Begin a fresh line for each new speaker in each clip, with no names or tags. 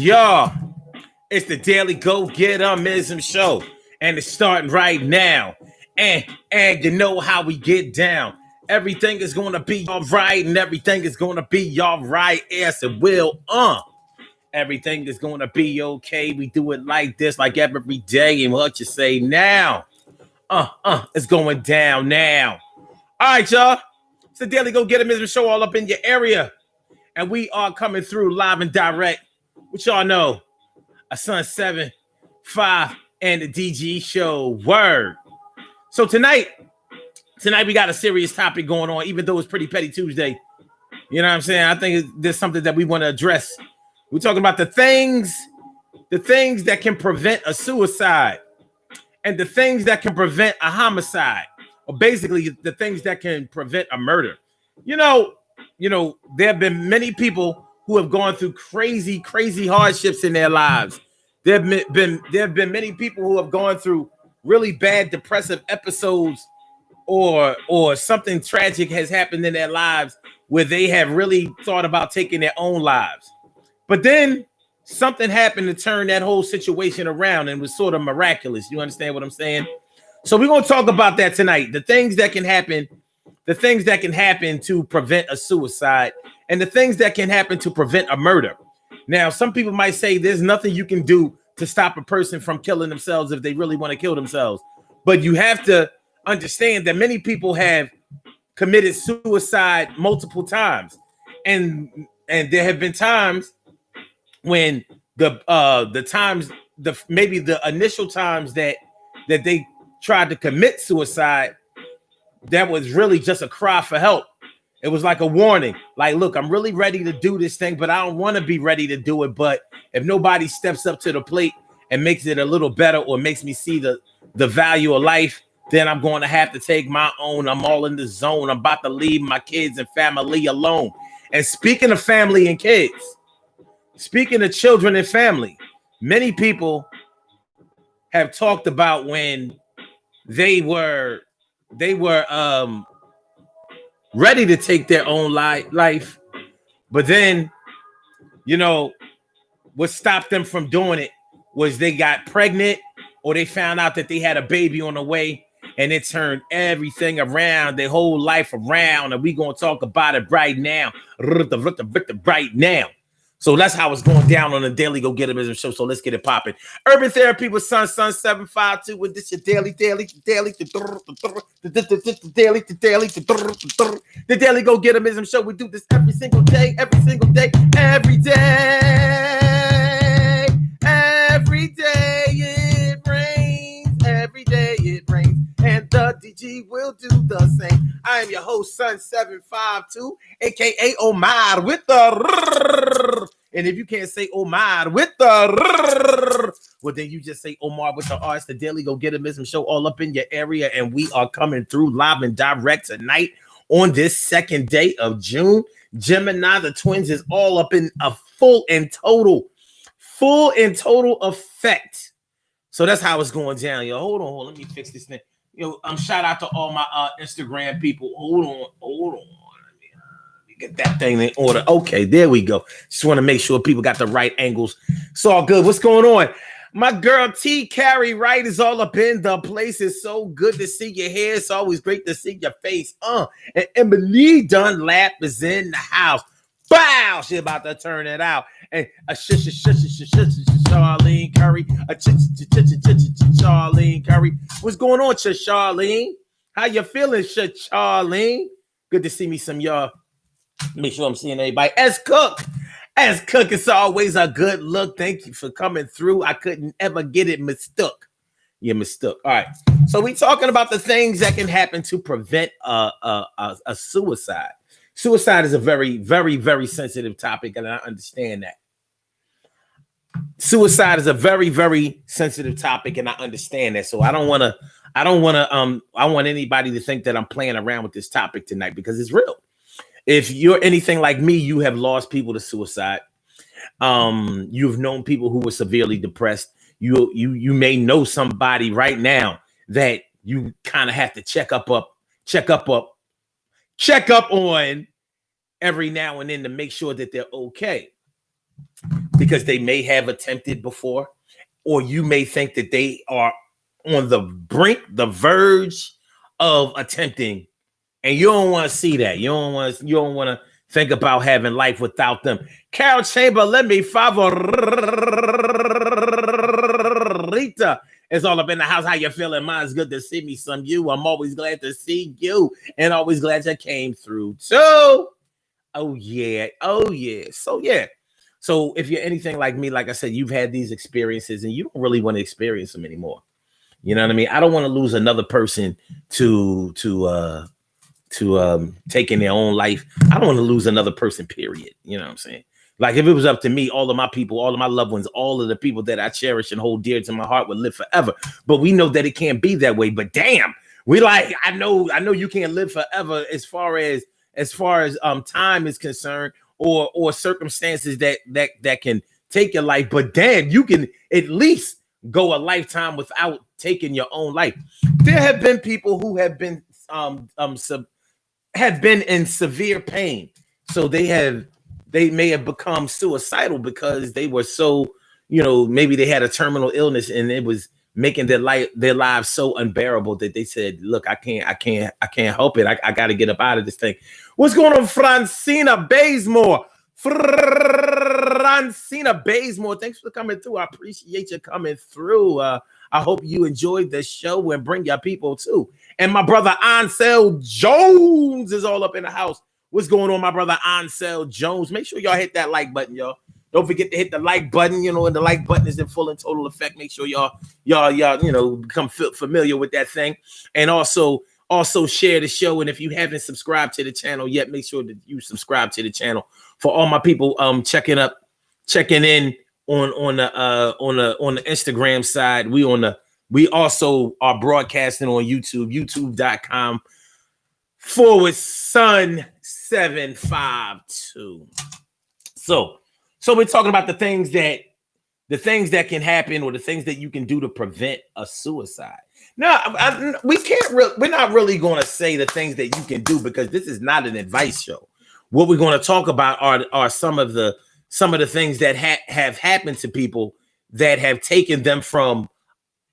Y'all, it's the Daily Go Get 'Emism show, and it's starting right now. And you know how we get down. Everything is gonna be all right, and everything is gonna be all right. Yes, it will. Everything is gonna be okay. We do it like this, like every day, and what you say now? It's going down now. All right, y'all. It's the Daily Go Get 'Emism show, all up in your area, and we are coming through live and direct. Which y'all know, a Sun 7, 5, and the DG show. Word. So tonight we got a serious topic going on, even though it's Pretty Petty Tuesday. You know what I'm saying? I think there's something that we want to address. We're talking about the things that can prevent a suicide and the things that can prevent a homicide, or basically the things that can prevent a murder. You know, there have been many people who have gone through crazy hardships in their lives. There have been many people who have gone through really bad depressive episodes, or something tragic has happened in their lives where they have really thought about taking their own lives. But then something happened to turn that whole situation around, and was sort of miraculous. You understand what I'm saying? So we're going to talk about that tonight. The things that can happen to prevent a suicide, and the things that can happen to prevent a murder. Now, some people might say there's nothing you can do to stop a person from killing themselves if they really want to kill themselves. But you have to understand that many people have committed suicide multiple times. And there have been times when the initial times that they tried to commit suicide, that was really just a cry for help. It was like a warning, like, look, I'm really ready to do this thing, but I don't want to be ready to do it. But if nobody steps up to the plate and makes it a little better, or makes me see the value of life, then I'm going to have to take my own. I'm all in the zone. I'm about to leave my kids and family alone. And speaking of family and kids, speaking of children and family, many people have talked about when they were ready to take their own life, but then, what stopped them from doing it was they got pregnant, or they found out that they had a baby on the way, and it turned everything around, their whole life around. And we're going to talk about it right now. Right now. So that's how it's going down on the Daily Go Get 'Emism show. So let's get it popping. Urban Therapy with Sun 752. With this your daily. The Daily Go Get 'Emism show. We do this every single day. Every day it rains. Every day it rains. And the DG will do the same. I am your host, Sun 752, aka Omar with the. And if you can't say Omar with the, well, then you just say Omar with the R. It's the Daily Go Get 'Emism show, all up in your area. And we are coming through live and direct tonight on this second day of June. Gemini, the twins, is all up in a full and total effect. So that's how it's going down, yo. Hold on. Let me fix this thing. Shout out to all my Instagram people. Hold on. Let me get that thing in order. Okay, there we go. Just want to make sure people got the right angles. It's all good. What's going on? My girl T. Carrie Wright is all up in the place. It's so good to see your hair. It's always great to see your face. And Emily Dunlap is in the house. Bow! She about to turn it out. And Charlene Curry. Charlene Curry. What's going on, Charlene? How you feeling, Charlene? Good to see me some y'all. Make sure I'm seeing everybody. As Cook, it's always a good look. Thank you for coming through. I couldn't ever get it mistook. You mistook. All right. So we talking about the things that can happen to prevent a suicide. Suicide is a very, very, very sensitive topic, and I understand that. Suicide is a very, very sensitive topic, and I understand that. So I want anybody to think that I'm playing around with this topic tonight, because it's real. If you're anything like me, you have lost people to suicide. You've known people who were severely depressed. You may know somebody right now that you kind of have to check up on every now and then to make sure that they're okay. because they may have attempted before, or you may think that they are on the brink, the verge of attempting, and you don't want to see that. You don't want to think about having life without them. Carol Chamber, let me favorita. It's all up in the house. How you feeling? Mine's good to see me some you. I'm always glad to see you, and always glad you came through too. Oh yeah. Oh yeah. So yeah. So if you're anything like me, like I said, you've had these experiences and you don't really want to experience them anymore. You know what I mean? I don't want to lose another person to taking their own life. I don't want to lose another person, period. You know what I'm saying? Like if it was up to me, all of my people, all of my loved ones, all of the people that I cherish and hold dear to my heart would live forever. But we know that it can't be that way. But damn, I know you can't live forever as far as time is concerned, or circumstances that can take your life. But damn, you can at least go a lifetime without taking your own life. There have been people who have been in severe pain, so they may have become suicidal because they were so, maybe they had a terminal illness and it was making their lives so unbearable that they said, look, I can't help it. I got to get up out of this thing. What's going on, Francina Bazemore? Francina Bazemore, thanks for coming through. I appreciate you coming through. I hope you enjoyed the show and bring your people too. And my brother Ansel Jones is all up in the house. What's going on, my brother Ansel Jones? Make sure y'all hit that like button, y'all. Don't forget to hit the like button. And the like button is in full and total effect. Make sure y'all become familiar with that thing. And also share the show. And if you haven't subscribed to the channel yet, make sure that you subscribe to the channel. For all my people checking in on the Instagram side, we also are broadcasting on YouTube, youtube.com/Sun752. So we're talking about the things that can happen, or the things that you can do to prevent a suicide. Now, we're not really going to say the things that you can do, because this is not an advice show. What we're going to talk about are some of the things that have happened to people that have taken them from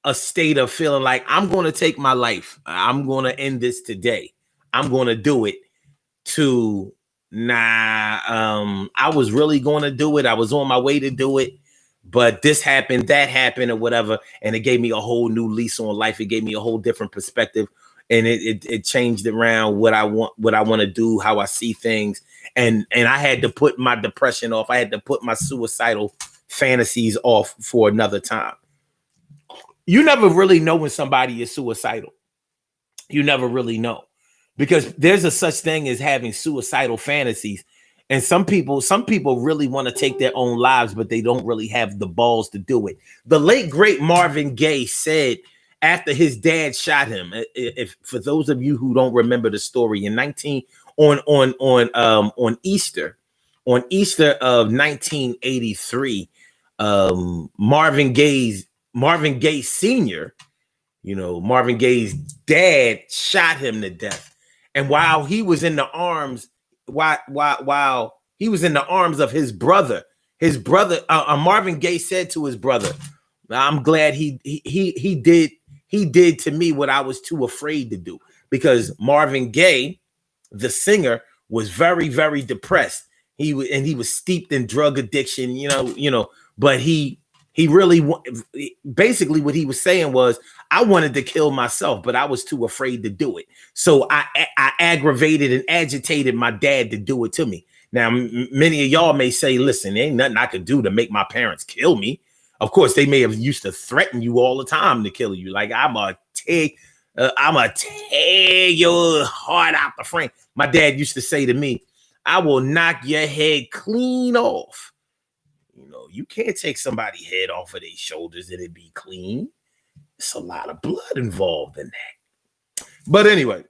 a state of feeling like, I'm going to take my life, I'm going to end this today, I'm going to do it, to I was really going to do it, I was on my way to do it, but this happened, that happened, or whatever, and it gave me a whole new lease on life. It gave me a whole different perspective, and it changed around what I want to do, how I see things, and I had to put my depression off. I had to put my suicidal fantasies off for another time. You never really know when somebody is suicidal. You never really know, because there's a such thing as having suicidal fantasies. And some people really want to take their own lives, but they don't really have the balls to do it. The late great Marvin Gaye said after his dad shot him, if for those of you who don't remember the story, on Easter of 1983, Marvin Gaye Sr., Marvin Gaye's dad shot him to death. And while he was in the arms of his brother, Marvin Gaye said to his brother, I'm glad he did to me what I was too afraid to do. Because Marvin Gaye, the singer, was very, very depressed. He was steeped in drug addiction, but he really, basically what he was saying was, I wanted to kill myself, but I was too afraid to do it. So I aggravated and agitated my dad to do it to me. Now, many of y'all may say, listen, there ain't nothing I could do to make my parents kill me. Of course, they may have used to threaten you all the time to kill you. Like, I'm going to tear your heart out the frame. My dad used to say to me, I will knock your head clean off. You can't take somebody's head off of their shoulders and it be clean. It's a lot of blood involved in that. But anyway,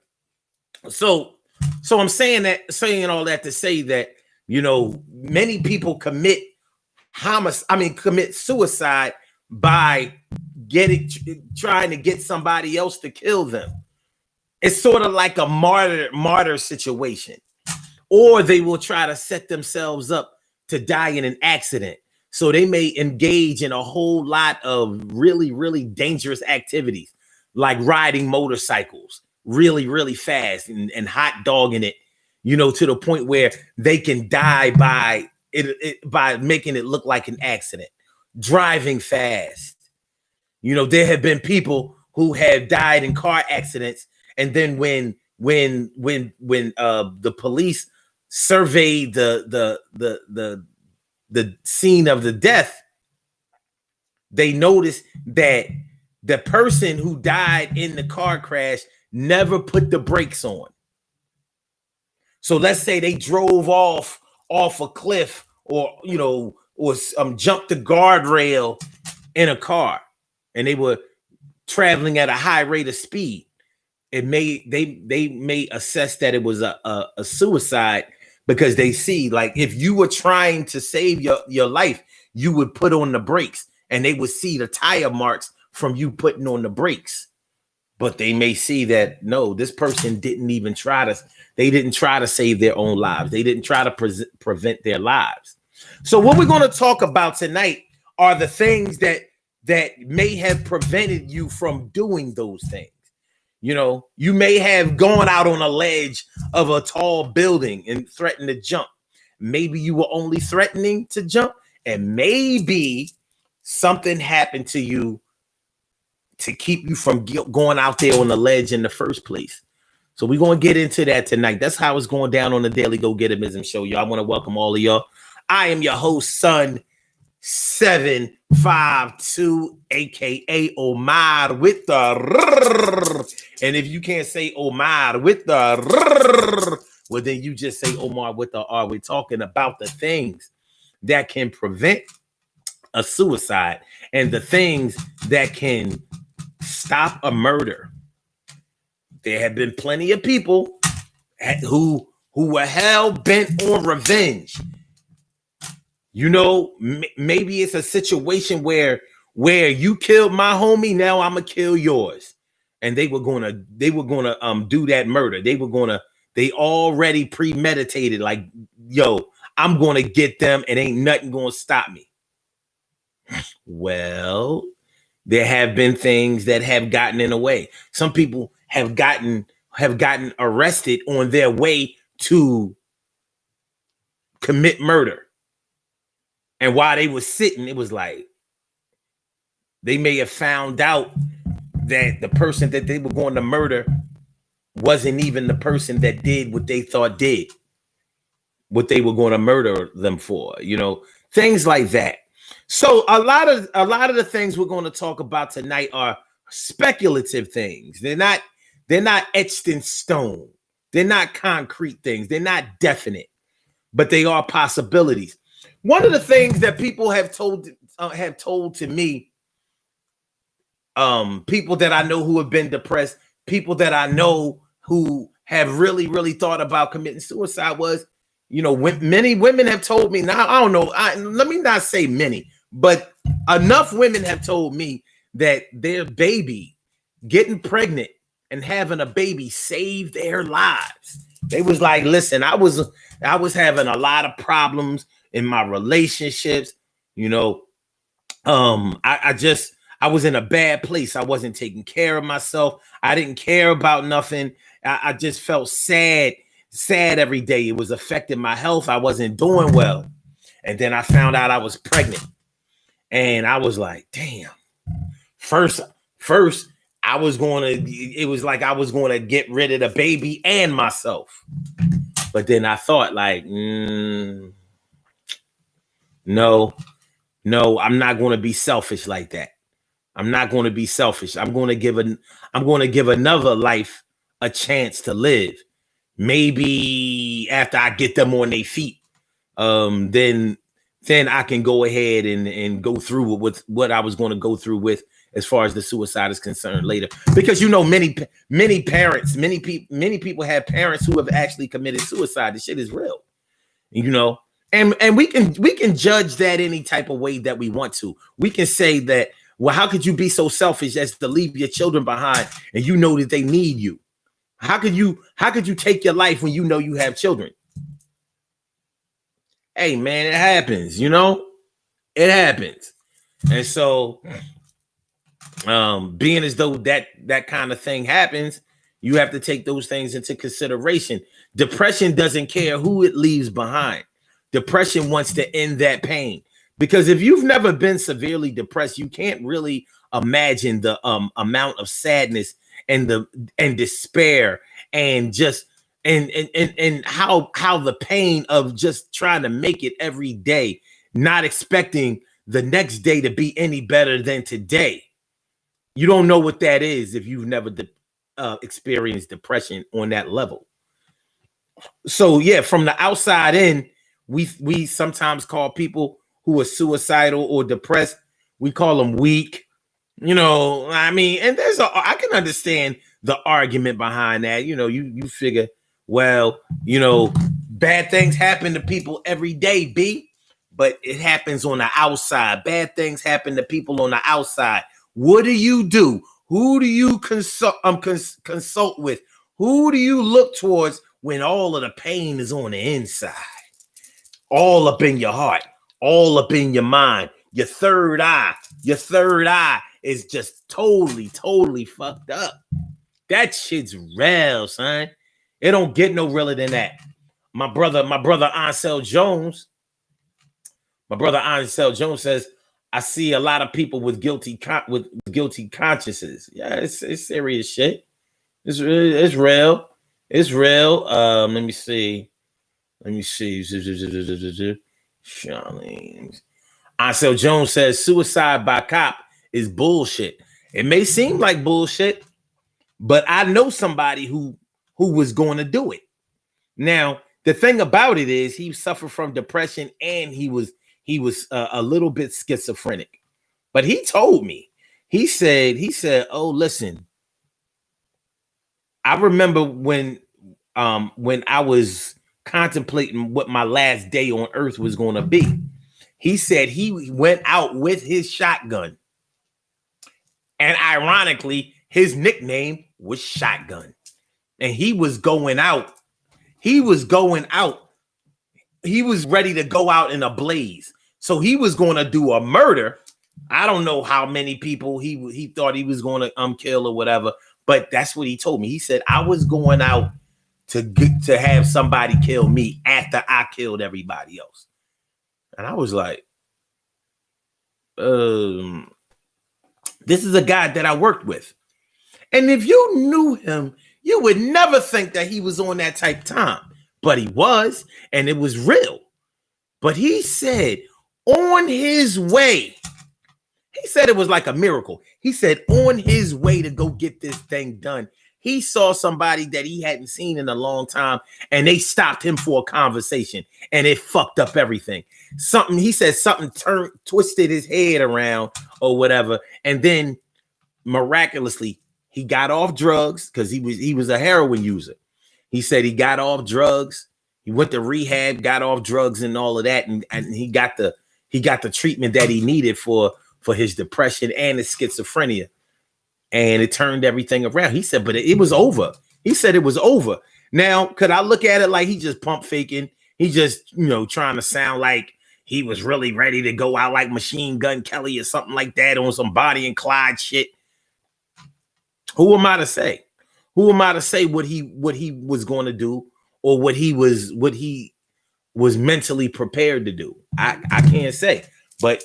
so I'm saying all that to say that, many people commit suicide by trying to get somebody else to kill them. It's sort of like a martyr situation. Or they will try to set themselves up to die in an accident. So they may engage in a whole lot of really, really dangerous activities, like riding motorcycles really, really fast and hot dogging it, to the point where they can die by by making it look like an accident, driving fast. There have been people who have died in car accidents, and then when the police surveyed the scene of the death, they noticed that the person who died in the car crash never put the brakes on. So let's say they drove off a cliff, or jumped the guardrail in a car, and they were traveling at a high rate of speed. They may assess that it was a suicide, because they see, like, if you were trying to save your life, you would put on the brakes, and they would see the tire marks from you putting on the brakes. But they may see that, no, this person didn't even try to save their own lives. They didn't try to prevent their lives. So what we're going to talk about tonight are the things that may have prevented you from doing those things. You may have gone out on a ledge of a tall building and threatened to jump. Maybe you were only threatening to jump, and maybe something happened to you to keep you from going out there on the ledge in the first place. So we're going to get into that tonight. That's how it's going down on the Daily Go Getimism Show, y'all. I want to welcome all of y'all. I am your host, Son 752, aka Omar with the, and if you can't say Omar with the, well, then you just say Omar with the R. We're talking about the things that can prevent a suicide and the things that can stop a murder. There have been plenty of people who were hell bent on revenge. Maybe it's a situation where you killed my homie, now I'm gonna kill yours, and they were gonna do that murder. They already premeditated, like, yo, I'm gonna get them, and ain't nothing gonna stop me. Well, there have been things that have gotten in the way. Some people have gotten arrested on their way to commit murder. And while they were sitting, it was like they may have found out that the person that they were going to murder wasn't even the person that did what they thought did what they were going to murder them for, things like that. So a lot of the things we're going to talk about tonight are speculative things. They're not etched in stone. They're not concrete things. They're not definite, but they are possibilities. One of the things that people have told to me, people that I know who have been depressed, people that I know who have really, really thought about committing suicide was, many women have told me. Now, I don't know. Let me not say many, but enough women have told me that their baby, getting pregnant and having a baby, saved their lives. They was like, listen, I was having a lot of problems in my relationships. I was in a bad place. I wasn't taking care of myself. I didn't care about nothing. I just felt sad every day. It was affecting my health. I wasn't doing well. And then I found out I was pregnant. And I was like, damn. First, it was like I was going to get rid of the baby and myself. But then I thought, like, no, I'm not going to be selfish like that. I'm not going to be selfish. I'm going to give another life a chance to live. Maybe after I get them on their feet, then I can go ahead and go through with what I was going to go through with as far as the suicide is concerned later. Because many people have parents who have actually committed suicide. This shit is real, and we can judge that any type of way that we want to. We can say that, well, how could you be so selfish as to leave your children behind and you know that they need you? How could you take your life when you know you have children? Hey man, it happens, you know? It happens. And so being as though that kind of thing happens, you have to take those things into consideration. Depression doesn't care who it leaves behind. Depression wants to end that pain, because if you've never been severely depressed, you can't really imagine the amount of sadness and despair and just and how the pain of just trying to make it every day, not expecting the next day to be any better than today. You don't know what that is if you've never experienced depression on that level. So yeah, from the outside in, we sometimes call people who are suicidal or depressed, we call them weak. You know, I mean, and I can understand the argument behind that. You know, you figure, well, you know, bad things happen to people every day, B, but it happens on the outside. Bad things happen to people on the outside. What do you do? Who do you consult with? Who do you look towards when all of the pain is on the inside? All up in your heart, all up in your mind. Your third eye is just totally fucked up. That shit's real, son. It don't get no realer than that. My brother Ansel Jones says, I see a lot of people with guilty consciences. Yeah, it's serious shit. It's real. It's real. Let me see. Charlene. Ansel Jones says suicide by cop is bullshit. It may seem like bullshit, but I know somebody who was going to do it. Now, the thing about it is he suffered from depression and he was a little bit schizophrenic. But he told me, he said, oh, listen, I remember when I was contemplating what my last day on earth was going to be. He said he went out with his shotgun. And ironically, his nickname was Shotgun. And he was going out. He was ready to go out in a blaze. So he was going to do a murder. I don't know how many people he thought he was going to kill or whatever, but that's what he told me. He said, I was going out to have somebody kill me after I killed everybody else. And I was like, this is a guy that I worked with. And if you knew him, you would never think that he was on that type of time. But he was, and it was real. But he said on his way, he said it was like a miracle. He said on his way to go get this thing done, he saw somebody that he hadn't seen in a long time, and they stopped him for a conversation, and it fucked up everything. He said something twisted his head around or whatever, and then miraculously he got off drugs because he was a heroin user. He said he got off drugs. He went to rehab, got off drugs and all of that, and he got the treatment that he needed for his depression and his schizophrenia. And it turned everything around. He said, but it was over. He said it was over. Now, could I look at it like he just pump faking? He just, trying to sound like he was really ready to go out like Machine Gun Kelly or something like that on some Bonnie and Clyde shit. Who am I to say? Who am I to say what he was going to do or what he was mentally prepared to do? I can't say, but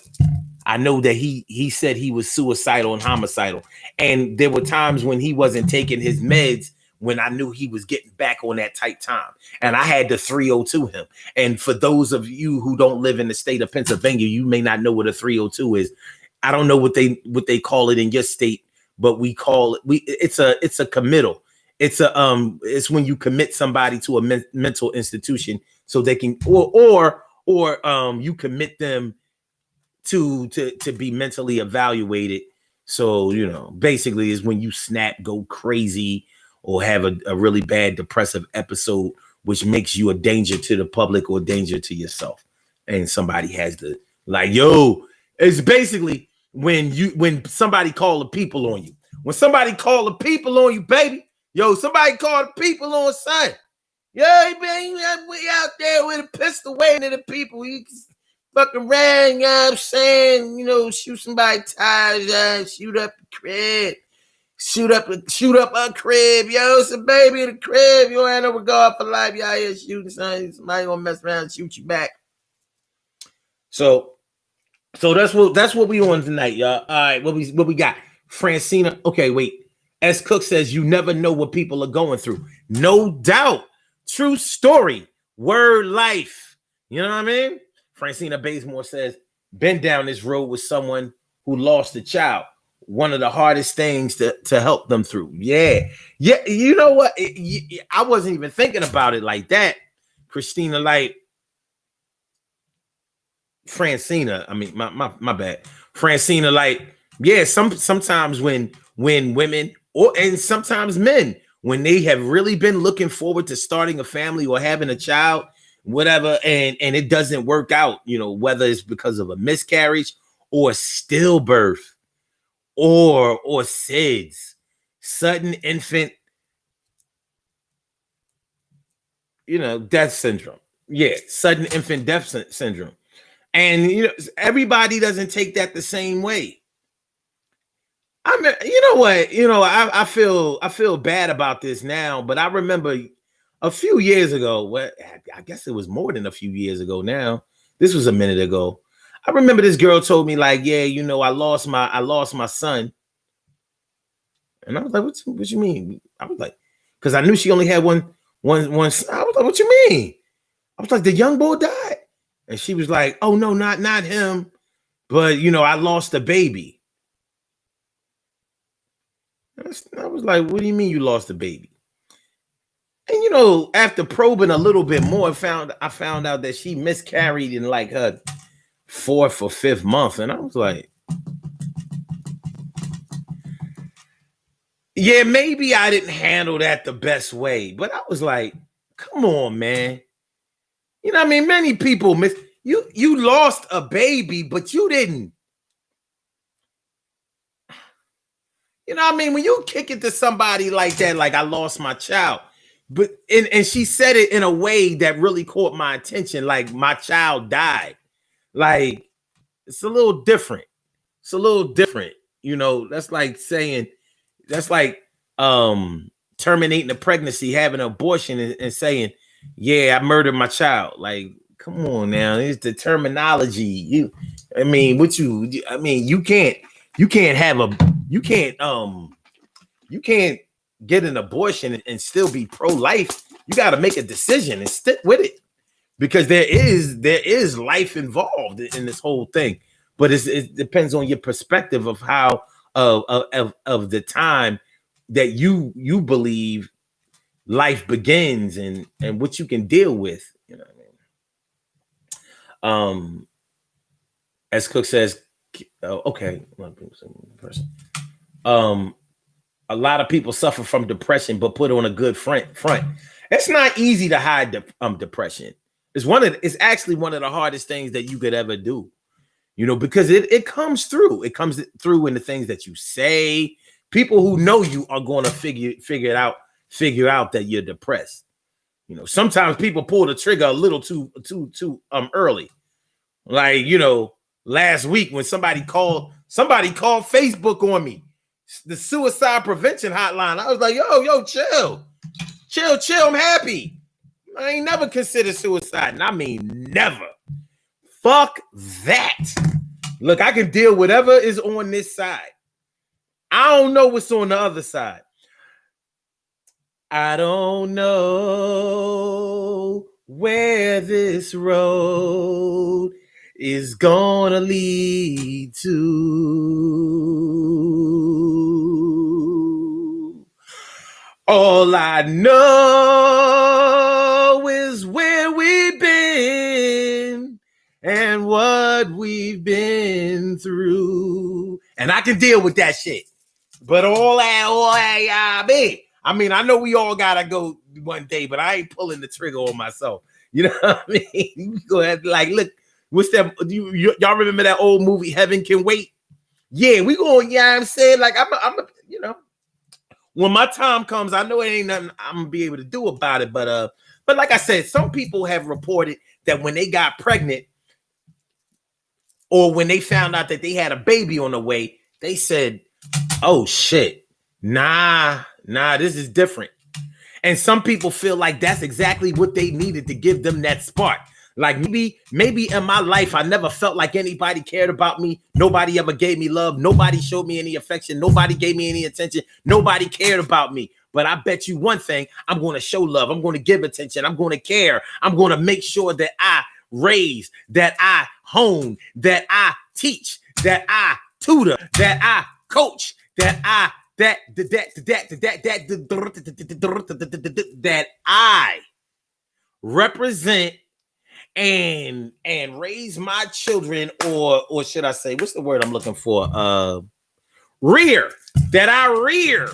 I know that he said he was suicidal and homicidal. And there were times when he wasn't taking his meds when I knew he was getting back on that tight time. And I had to 302 him. And for those of you who don't live in the state of Pennsylvania, you may not know what a 302 is. I don't know what they call it in your state, but we call it, it's a committal. It's when you commit somebody to a mental institution so they can, or you commit them to be mentally evaluated. So, basically is when you snap, go crazy, or have a really bad depressive episode, which makes you a danger to the public or danger to yourself. And somebody has to it's basically when somebody call the people on you. When somebody call the people on you, baby, somebody call the people on, son. Yeah, man, we out there with a pistol waiting at the people. He fucking ran, you know what I'm saying? You know, shoot somebody tires, shoot up the crib. Shoot up a crib, yo. It's a baby in the crib. You ain't no regard for life. You out here shooting somebody gonna mess around and shoot you back. So that's what we on tonight, y'all. All right, what we got? Francina. Okay, wait. S. Cook says you never know what people are going through. No doubt. True story. Word life. You know what I mean? Francina Bazemore says, been down this road with someone who lost a child. One of the hardest things to help them through. Yeah. You know what? I wasn't even thinking about it like that. Christina, like Francina. I mean, my bad. Francina, like, yeah. Sometimes when women and sometimes men, when they have really been looking forward to starting a family or having a child, whatever, and it doesn't work out, you know, whether it's because of a miscarriage or stillbirth. Or SIDS, sudden infant, you know, death syndrome. Yeah, sudden infant death syndrome. And you know, everybody doesn't take that the same way. I mean, you know what? You know, I feel bad about this now, but I remember a few years ago. What I guess it was more than a few years ago now. This was a minute ago. I remember this girl told me, like, yeah, you know, I lost my son. And I was like, what you mean? I was like, because I knew she only had one. I was like, what you mean? I was like, the young boy died. And she was like, oh no, not him. But you know, I lost a baby. I was like, what do you mean you lost a baby? And you know, after probing a little bit more, I found out that she miscarried in like her 4th or 5th month. And I was like, yeah, maybe I didn't handle that the best way, but I was like, come on, man. You know what I mean? Many people miss you lost a baby, but you didn't. You know what I mean? When you kick it to somebody like that, like I lost my child, but and she said it in a way that really caught my attention, like my child died. Like it's a little different. It's a little different. You know, that's like saying that's like terminating a pregnancy, having an abortion, and saying, yeah, I murdered my child. Like, come on now, it's the terminology. You you can't get an abortion and still be pro-life. You got to make a decision and stick with it, because there is life involved in this whole thing. But it depends on your perspective of how of the time that you believe life begins and what you can deal with. You know what I mean? As Cook says, okay, a lot of people suffer from depression, but put on a good front. It's not easy to hide depression. It's actually one of the hardest things that you could ever do. You know, because it comes through. It comes through in the things that you say. People who know you are going to figure out that you're depressed. You know, sometimes people pull the trigger a little too early. Like, you know, last week when somebody called Facebook on me, the suicide prevention hotline. I was like, yo, chill. I'm happy. I ain't never considered suicide. And I mean, never. Fuck that. Look, I can deal with whatever is on this side. I don't know what's on the other side. I don't know where this road is gonna lead to. All I know is where we've been and what we've been through. And I can deal with that shit. But all that, I mean, I know we all gotta go one day, but I ain't pulling the trigger on myself. You know what I mean? You go ahead, like, look, what's that? Y'all remember that old movie, Heaven Can Wait? Yeah, we going, yeah, I'm saying, like, I'm you know, when my time comes, I know it ain't nothing I'm gonna be able to do about it, but But like I said, some people have reported that when they got pregnant or when they found out that they had a baby on the way, they said, oh shit, nah, this is different. And some people feel like that's exactly what they needed to give them that spark. Like maybe in my life, I never felt like anybody cared about me. Nobody ever gave me love. Nobody showed me any affection. Nobody gave me any attention. Nobody cared about me. But I bet you one thing, I'm going to show love. I'm going to give attention. I'm going to care. I'm going to make sure that I raise, that I hone, that I teach, that I tutor, that I coach, that I I represent and raise my children, or should I say, what's the word I'm looking for? Rear, that I rear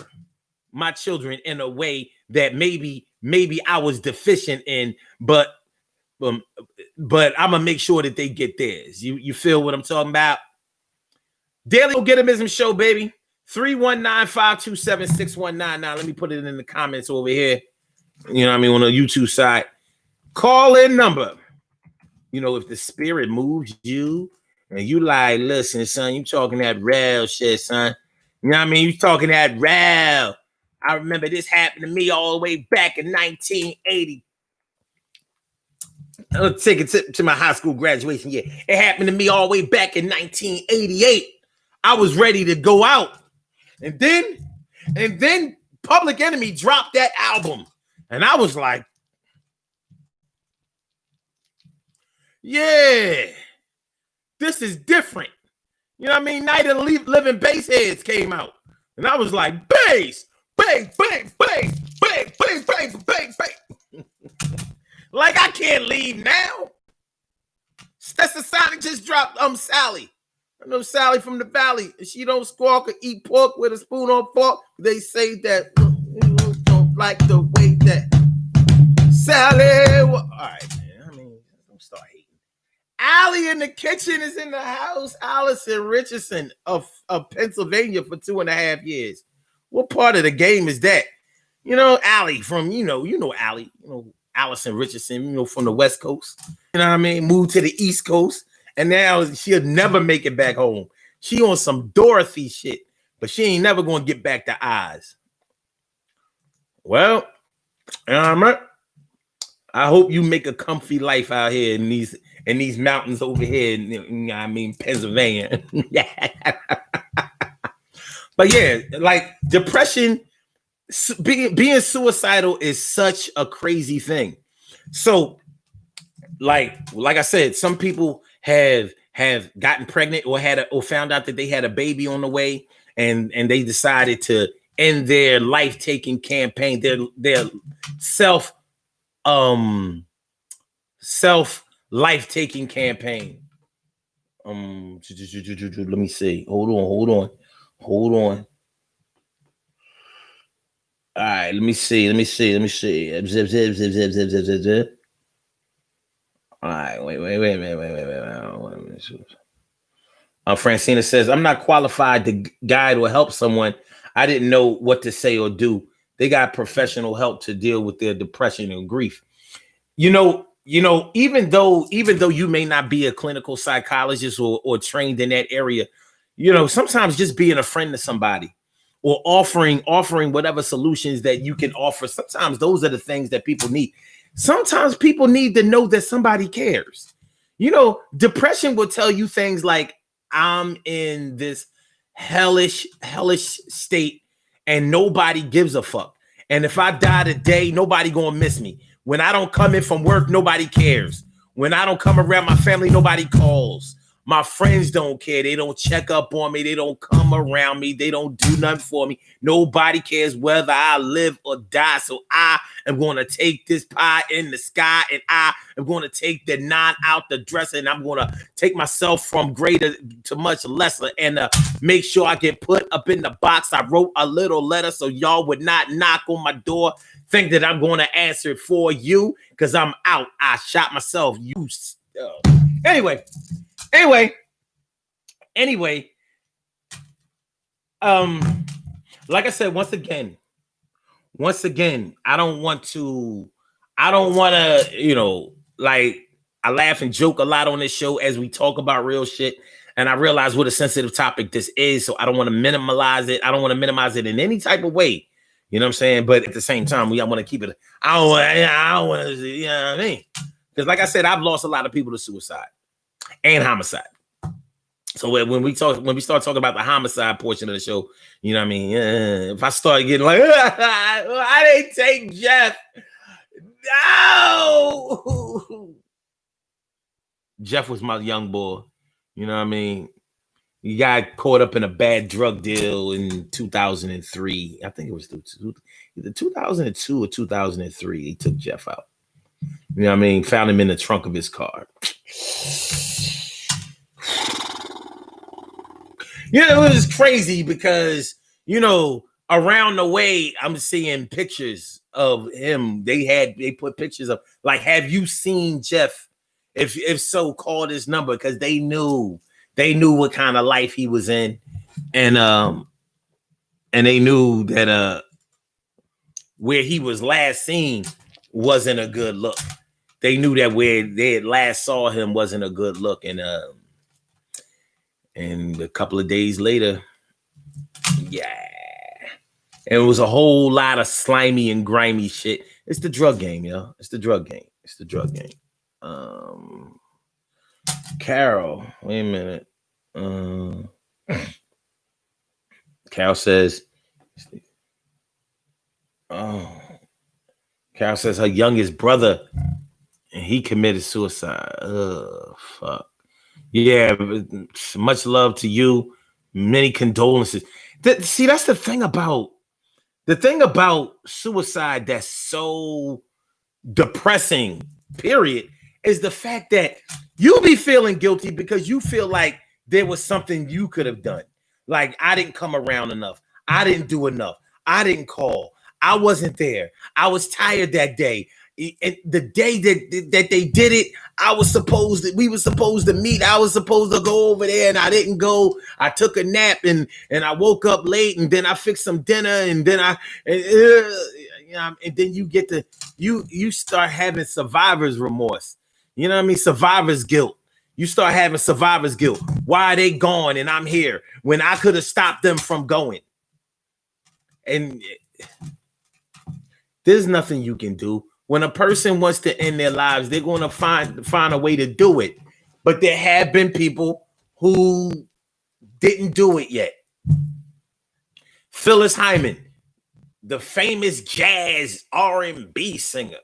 my children in a way that maybe I was deficient in, but I'm gonna make sure that they get theirs. You feel what I'm talking about? Daily Go Get 'Emism Show, baby. 319-527-6199. Let me put it in the comments over here. You know what I mean? On the YouTube side. Call in number. You know, if the spirit moves you and you like, listen, son, you talking that real shit, son. You know what I mean? You talking that real. I remember this happened to me all the way back in 1980. I'll take it to my high school graduation year. It happened to me all the way back in 1988. I was ready to go out. And then Public Enemy dropped that album. And I was like, yeah, this is different. You know what I mean? Night of the Living Bassheads came out. And I was like, bass, bang, bang, bang, bang, bang, bang, bang, bang. Like I can't leave now. Stessa Sonic just dropped Sally. I know Sally from the Valley. If she don't squawk or eat pork with a spoon or fork, they say that don't like the way that Sally. All right, man. I mean, don't start hating. Allie in the kitchen is in the house. Allison Richardson of Pennsylvania for 2.5 years. What part of the game is that? You know, Allie from, you know Allie, Allison Richardson, from the West Coast. You know what I mean? Moved to the East Coast. And now she'll never make it back home. She on some Dorothy shit, but she ain't never gonna get back to Oz. Well, I hope you make a comfy life out here in these mountains over here in Pennsylvania. But yeah, like depression, being suicidal is such a crazy thing. So, like I said, some people have gotten pregnant or found out that they had a baby on the way, and they decided to end their life-taking campaign, their self life-taking campaign. Let me see. Hold on. All right, let me see. All right, wait. Francina says, I'm not qualified to guide or help someone. I didn't know what to say or do. They got professional help to deal with their depression and grief. You know, even though you may not be a clinical psychologist or trained in that area, sometimes just being a friend to somebody or offering whatever solutions that you can offer. Sometimes those are the things that people need. Sometimes people need to know that somebody cares. Depression will tell you things like, I'm in this hellish state and nobody gives a fuck. And if I die today, nobody gonna miss me. When I don't come in from work, nobody cares. When I don't come around my family, nobody calls. My friends don't care. They don't check up on me. They don't come around me. They don't do nothing for me. Nobody cares whether I live or die. So I am going to take this pie in the sky, and I am going to take the 9 out the dresser, and I'm going to take myself from greater to much lesser and make sure I get put up in the box. I wrote a little letter so y'all would not knock on my door, think that I'm going to answer it for you because I'm out. I shot myself. Anyway, like I said, once again, I don't want to I don't want to, like I laugh and joke a lot on this show as we talk about real shit. And I realize what a sensitive topic this is. So I don't want to minimize it. I don't want to minimize it in any type of way. You know what I'm saying? But at the same time, I want to keep it. I don't want to, you know what I mean? Because like I said, I've lost a lot of people to suicide and homicide. So when we start talking about the homicide portion of the show, you know what I mean? If I start getting like, I didn't take Jeff. No. Jeff was my young boy. You know what I mean? He got caught up in a bad drug deal in 2003. I think it was either 2002 or 2003. He took Jeff out. You know what I mean? Found him in the trunk of his car. It was crazy because, around the way, I'm seeing pictures of him. They put pictures of, like, have you seen Jeff? If so, call this number, because they knew what kind of life he was in, and they knew that where he was last seen wasn't a good look. They knew that where they had last saw him wasn't a good look, and a couple of days later, it was a whole lot of slimy and grimy shit. It's the drug game, yo. It's the drug game. Carol, wait a minute. Carol says, Carol says her youngest brother, and he committed suicide. Oh, fuck. Yeah, much love to you. Many condolences. See, that's the thing about suicide that's so depressing, period, is the fact that you be feeling guilty because you feel like there was something you could have done. Like, I didn't come around enough. I didn't do enough. I didn't call. I wasn't there. I was tired that day. And the day that they did it, we were supposed to meet. I was supposed to go over there, and I didn't go. I took a nap, and I woke up late, and then I fixed some dinner, and then and then you get to you start having survivor's remorse. You know what I mean? Survivor's guilt. You start having survivor's guilt. Why are they gone and I'm here when I could have stopped them from going? And there's nothing you can do. When a person wants to end their lives, they're going to find a way to do it. But there have been people who didn't do it yet. Phyllis Hyman, the famous jazz R&B singer.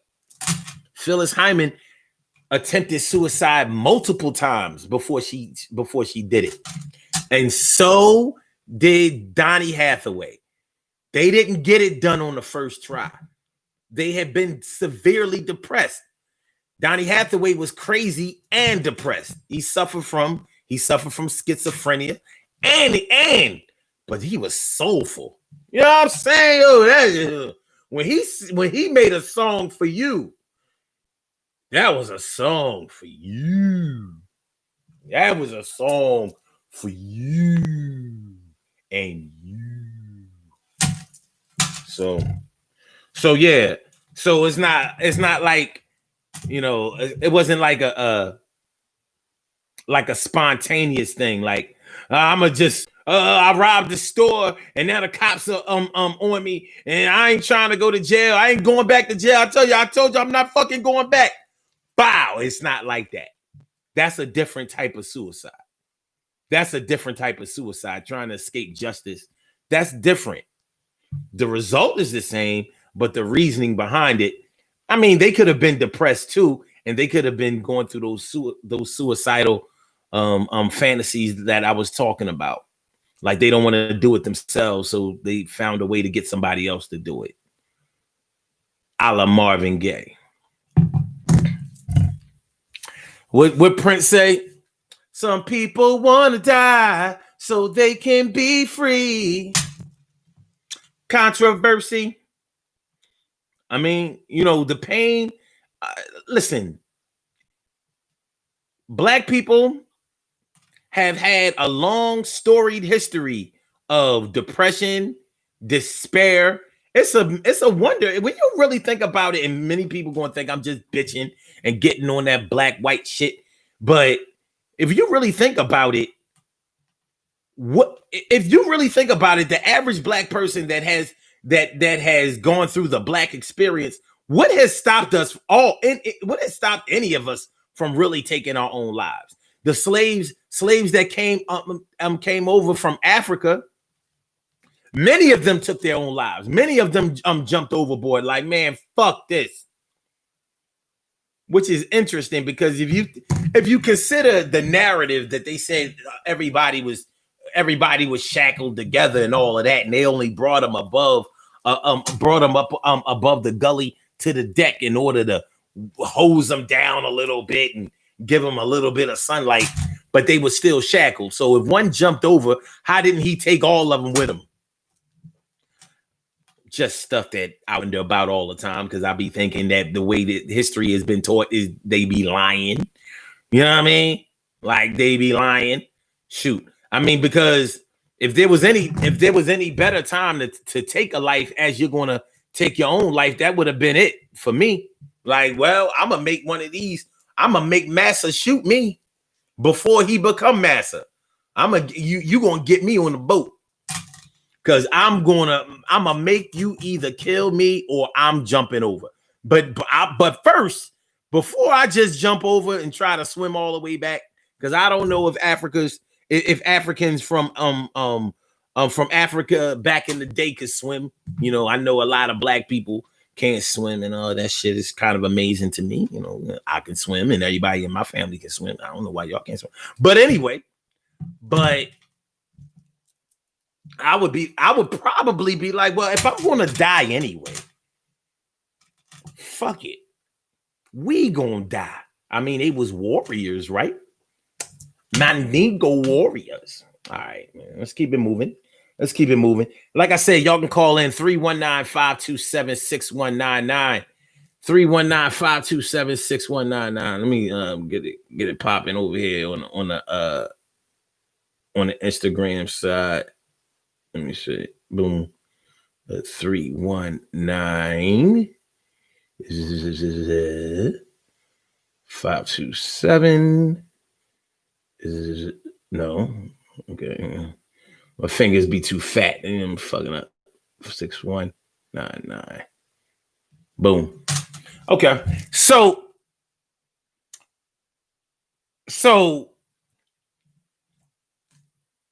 Phyllis Hyman attempted suicide multiple times before she did it. And so did Donny Hathaway. They didn't get it done on the first try. They had been severely depressed. Donny Hathaway was crazy and depressed. He suffered from schizophrenia but he was soulful. You know what I'm saying? When he made a song for you, that was a song for you. That was a song for you and you. So yeah. So it's not like, it wasn't like a spontaneous thing. Like, I'ma just I robbed the store and now the cops are on me and I ain't trying to go to jail. I ain't going back to jail. I told you I'm not fucking going back. Bow. It's not like that. That's a different type of suicide. Trying to escape justice. That's different. The result is the same, but the reasoning behind it, I mean, they could have been depressed too, and they could have been going through those suicidal fantasies that I was talking about. Like, they don't want to do it themselves, so they found a way to get somebody else to do it. A la Marvin Gaye. What Prince say? Some people want to die so they can be free. Controversy. I mean, the pain. Listen, Black people have had a long storied history of depression, despair, it's a wonder when you really think about it, and many people gonna think I'm just bitching and getting on that black white shit. But if you really think about it, the average black person that has gone through the black experience, what has stopped us all? What has stopped any of us from really taking our own lives? The slaves that came over from Africa. Many of them took their own lives. Many of them jumped overboard. Like, man, fuck this. Which is interesting because if you consider the narrative that they said everybody was shackled together and all of that, and they only brought them up above the gully to the deck in order to hose them down a little bit and give them a little bit of sunlight, but they were still shackled. So if one jumped over, how didn't he take all of them with him? Just stuff that I wonder about all the time because I be thinking that the way that history has been taught is they be lying. You know what I mean? Like they be lying. Shoot. I mean, because if there was any better time to take a life as you're gonna take your own life, that would have been it for me. Like, well, I'm gonna make one of these. I'm gonna make Massa shoot me before he become Massa. You gonna get me on the boat. Because I'm gonna make you either kill me or I'm jumping over. But first, before I just jump over and try to swim all the way back, because I don't know if Africans from Africa back in the day could swim. You know, I know a lot of black people can't swim, and all that shit is kind of amazing to me. You know, I can swim, and everybody in my family can swim. I don't know why y'all can't swim, but anyway, I would probably be like, well, if I'm gonna die anyway, fuck it. We gonna die. I mean, it was warriors, right? Mandingo warriors. All right, man. Let's keep it moving. Like I said, y'all can call in 319-527-6199. 319-527-6199. Let me get it popping over here on the Instagram side. Let me see. Boom. 319 527 no. Okay. My fingers be too fat and I'm fucking up. 6199. Boom. Okay. So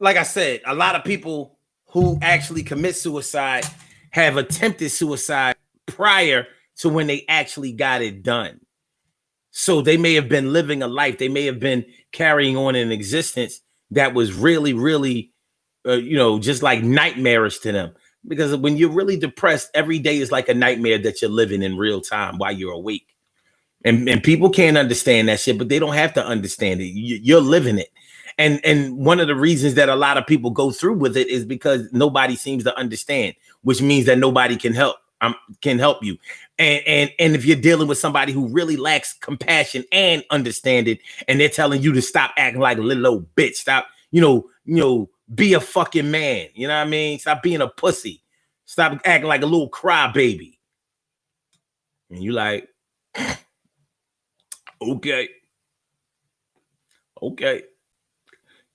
like I said, a lot of people who actually commit suicide have attempted suicide prior to when they actually got it done. So they may have been living a life. They may have been carrying on an existence that was really, really, just like nightmarish to them. Because when you're really depressed, every day is like a nightmare that you're living in real time while you're awake. And people can't understand that shit, but they don't have to understand it. You're living it. And one of the reasons that a lot of people go through with it is because nobody seems to understand, which means that nobody can help you. And if you're dealing with somebody who really lacks compassion and understanding, and they're telling you to stop acting like a little old bitch, stop, be a fucking man. You know what I mean? Stop being a pussy. Stop acting like a little crybaby. And you like, okay.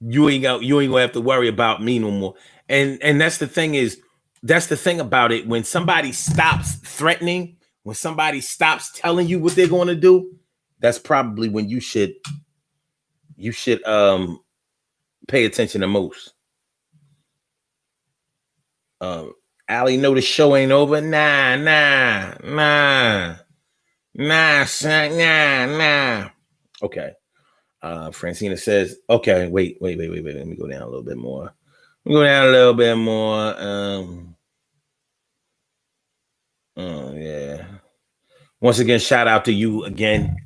You ain't gonna have to worry about me no more. And that's the thing about it. When somebody stops threatening, when somebody stops telling you what they're going to do, that's probably when you should pay attention the most. Allie, know the show ain't over. Nah. Okay. Francina says, okay, wait. Let me go down a little bit more. Oh, yeah. Once again, shout out to you again.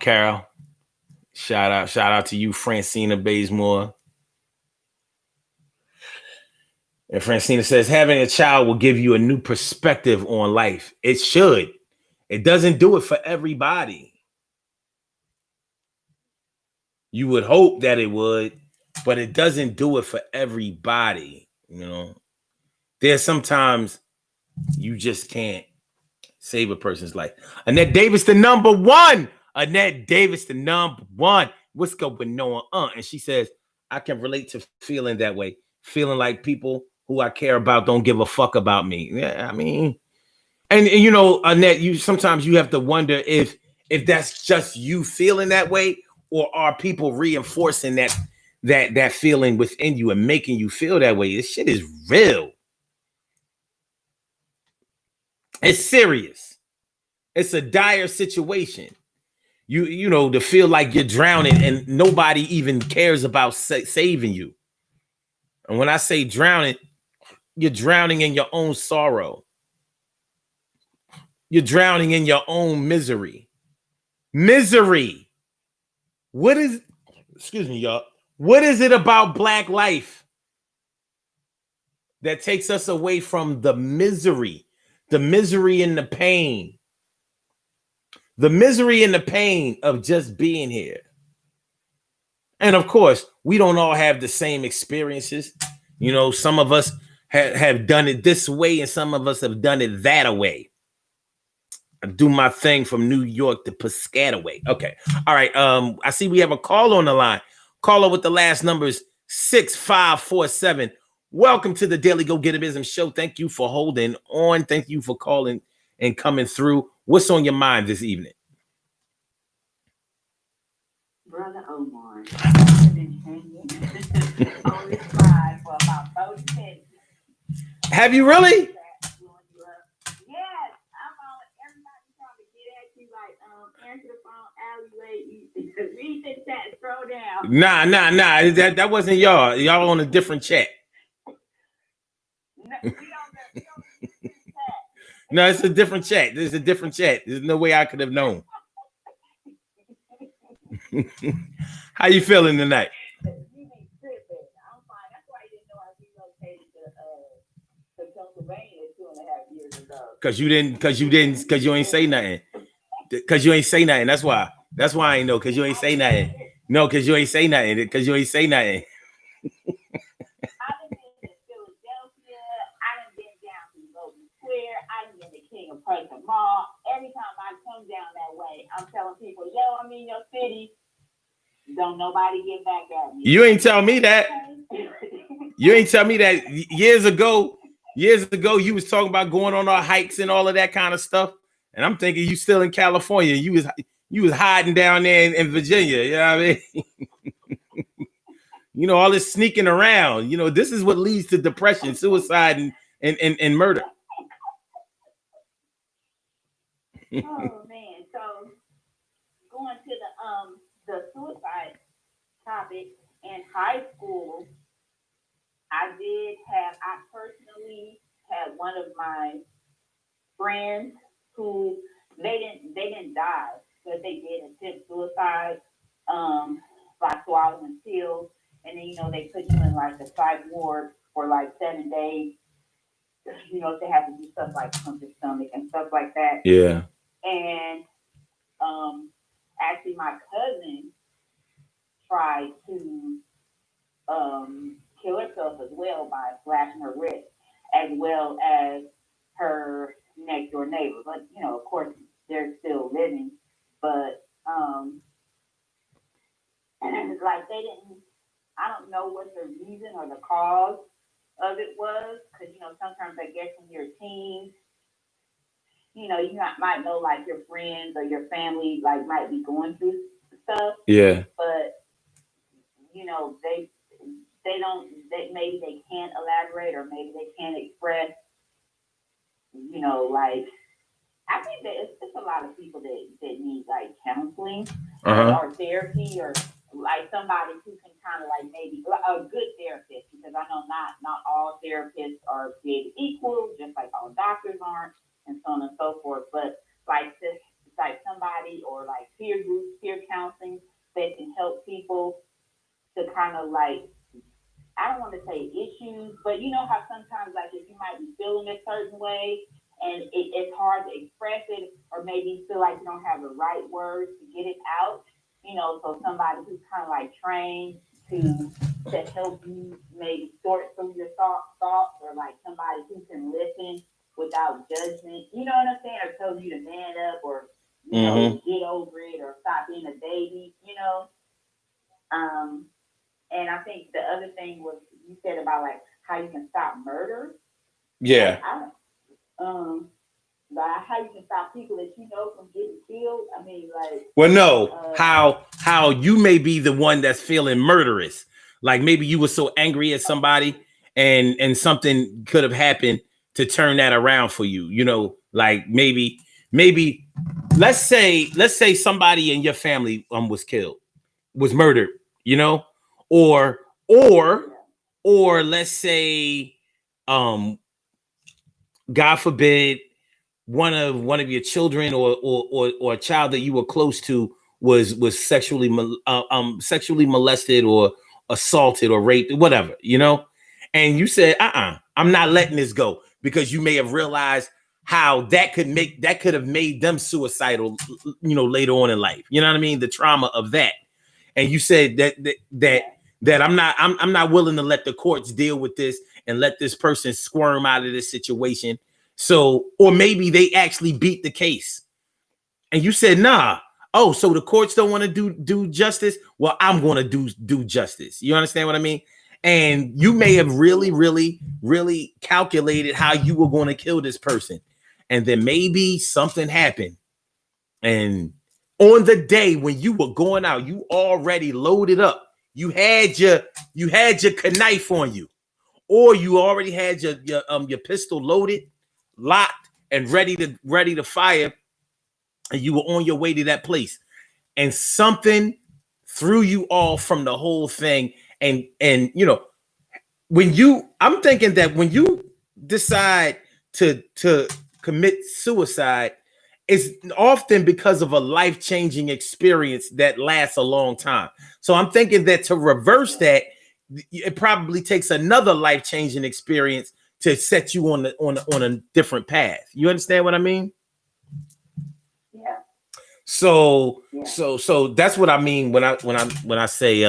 Carol. Shout out to you, Francina Bazemore. And Francina says, having a child will give you a new perspective on life. It should. It doesn't do it for everybody. You would hope that it would, but it doesn't do it for everybody. There's sometimes You just can't save a person's life. Annette Davis, the number one. Annette Davis, the number one. What's going on? And she says, I can relate to feeling that way. Feeling like people who I care about don't give a fuck about me. Yeah, I mean, and you know, Annette, you sometimes you have to wonder if that's just you feeling that way, or are people reinforcing that feeling within you and making you feel that way. This shit is real. It's serious. It's a dire situation. You know, to feel like you're drowning and nobody even cares about saving you. And when I say drowning, you're drowning in your own sorrow. You're drowning in your own misery. Misery. What is, excuse me, y'all. What is it about Black life that takes us away from the misery and the misery and the pain of just being here? And of course, we don't all have the same experiences. You know, some of us have done it this way and some of us have done it that way. I do my thing from New York to Piscataway. Okay. All right. I see we have a call on the line. Caller with the last numbers 6547. Welcome to the Daily Go Get a Business Show. Thank you for holding on. Thank you for calling and coming through. What's on your mind this evening?
Brother Omar, I've been hanging on this ride for about 30 minutes.
Have you really?
Yes, I'm on everybody trying to get at you, like answer the phone, alleyway, read the chat, scroll down.
Nah. That wasn't y'all. Y'all on a different chat.
No, we don't chat.
No, it's a different chat. There's a different chat. There's no way I could have known. How you feeling tonight?
You be tripping. I'm fine. That's why you didn't know I relocated to Pennsylvania 2.5 years ago.
Cause you ain't say nothing. Cause you ain't say nothing. That's why. That's why I ain't know. Cause you ain't say nothing. No, cause you ain't say nothing. Cause you ain't say nothing.
I done been to Philadelphia. I done been down to Golden Square. I done been to King of Prussia Mall. Every time I come down that way, I'm telling people, yo, I'm in your city. Don't nobody get back at me.
You ain't tell me that. You ain't tell me that years ago, you was talking about going on our hikes and all of that kind of stuff. And I'm thinking you still in California. You was hiding down there in Virginia. You know what I mean? You know, all this sneaking around. You know, this is what leads to depression, suicide, and murder.
Oh man. So going to the suicide topic in high school, I personally had one of my friends who they didn't die, but they did attempt suicide by swallowing pills, and then they put you in like the psych ward for like 7 days. They have to do stuff like pump your stomach and stuff like that.
Yeah.
And actually, my cousin tried to kill herself as well by slashing her wrist, as well as her next door neighbor. But of course, they're still living. But like they didn't. I don't know what the reason or the cause of it was, because sometimes I guess when you're a teen, you might know like your friends or your family like might be going through stuff.
Yeah.
But they don't. Maybe they can't elaborate, or maybe they can't express. Like I think that it's a lot of people that need like counseling or therapy, or like somebody who can kind of like maybe a good therapist, because I know not all therapists are created equal, just like all doctors aren't, and so on and so forth. But like somebody, or like peer groups, peer counseling that can help people to kind of like, I don't want to say issues, but how sometimes like if you might be feeling a certain way and it's hard to express it, or maybe you feel like you don't have the right words to get it out, so somebody who's kind of like trained to help you maybe sort through your thoughts, or like somebody who can listen without judgment. You know what I'm saying? Or told you to man up, or you know, get over it, or stop being a baby. You know. And I think the other thing was you said about like how you can stop murder.
Yeah.
Like how you can stop people that you know from getting killed. I mean, like.
Well, no, how you may be the one that's feeling murderous. Like maybe you were so angry at somebody, and something could have happened to turn that around for you. You know, like maybe let's say somebody in your family was killed, was murdered. You know, or let's say, God forbid, one of your children or a child that you were close to was sexually molested or assaulted or raped, whatever, you know, and you said, I'm not letting this go, because you may have realized how that could have made them suicidal, you know, later on in life. You know what I mean? The trauma of that. And you said that I'm not willing to let the courts deal with this and let this person squirm out of this situation. So, or maybe they actually beat the case. And you said, nah. Oh, so the courts don't want to do justice? Well, I'm going to do justice. You understand what I mean? And you may have really calculated how you were going to kill this person. And then maybe something happened. And on the day when you were going out, you already loaded up. You had your knife on you, or you already had your pistol loaded, locked, and ready to fire, and you were on your way to that place, and something threw you off from the whole thing. And you know, I'm thinking that when you decide to commit suicide, it's often because of a life-changing experience that lasts a long time. So I'm thinking that to reverse that, it probably takes another life-changing experience to set you on a different path. You understand what I mean?
Yeah.
So that's what I mean when I say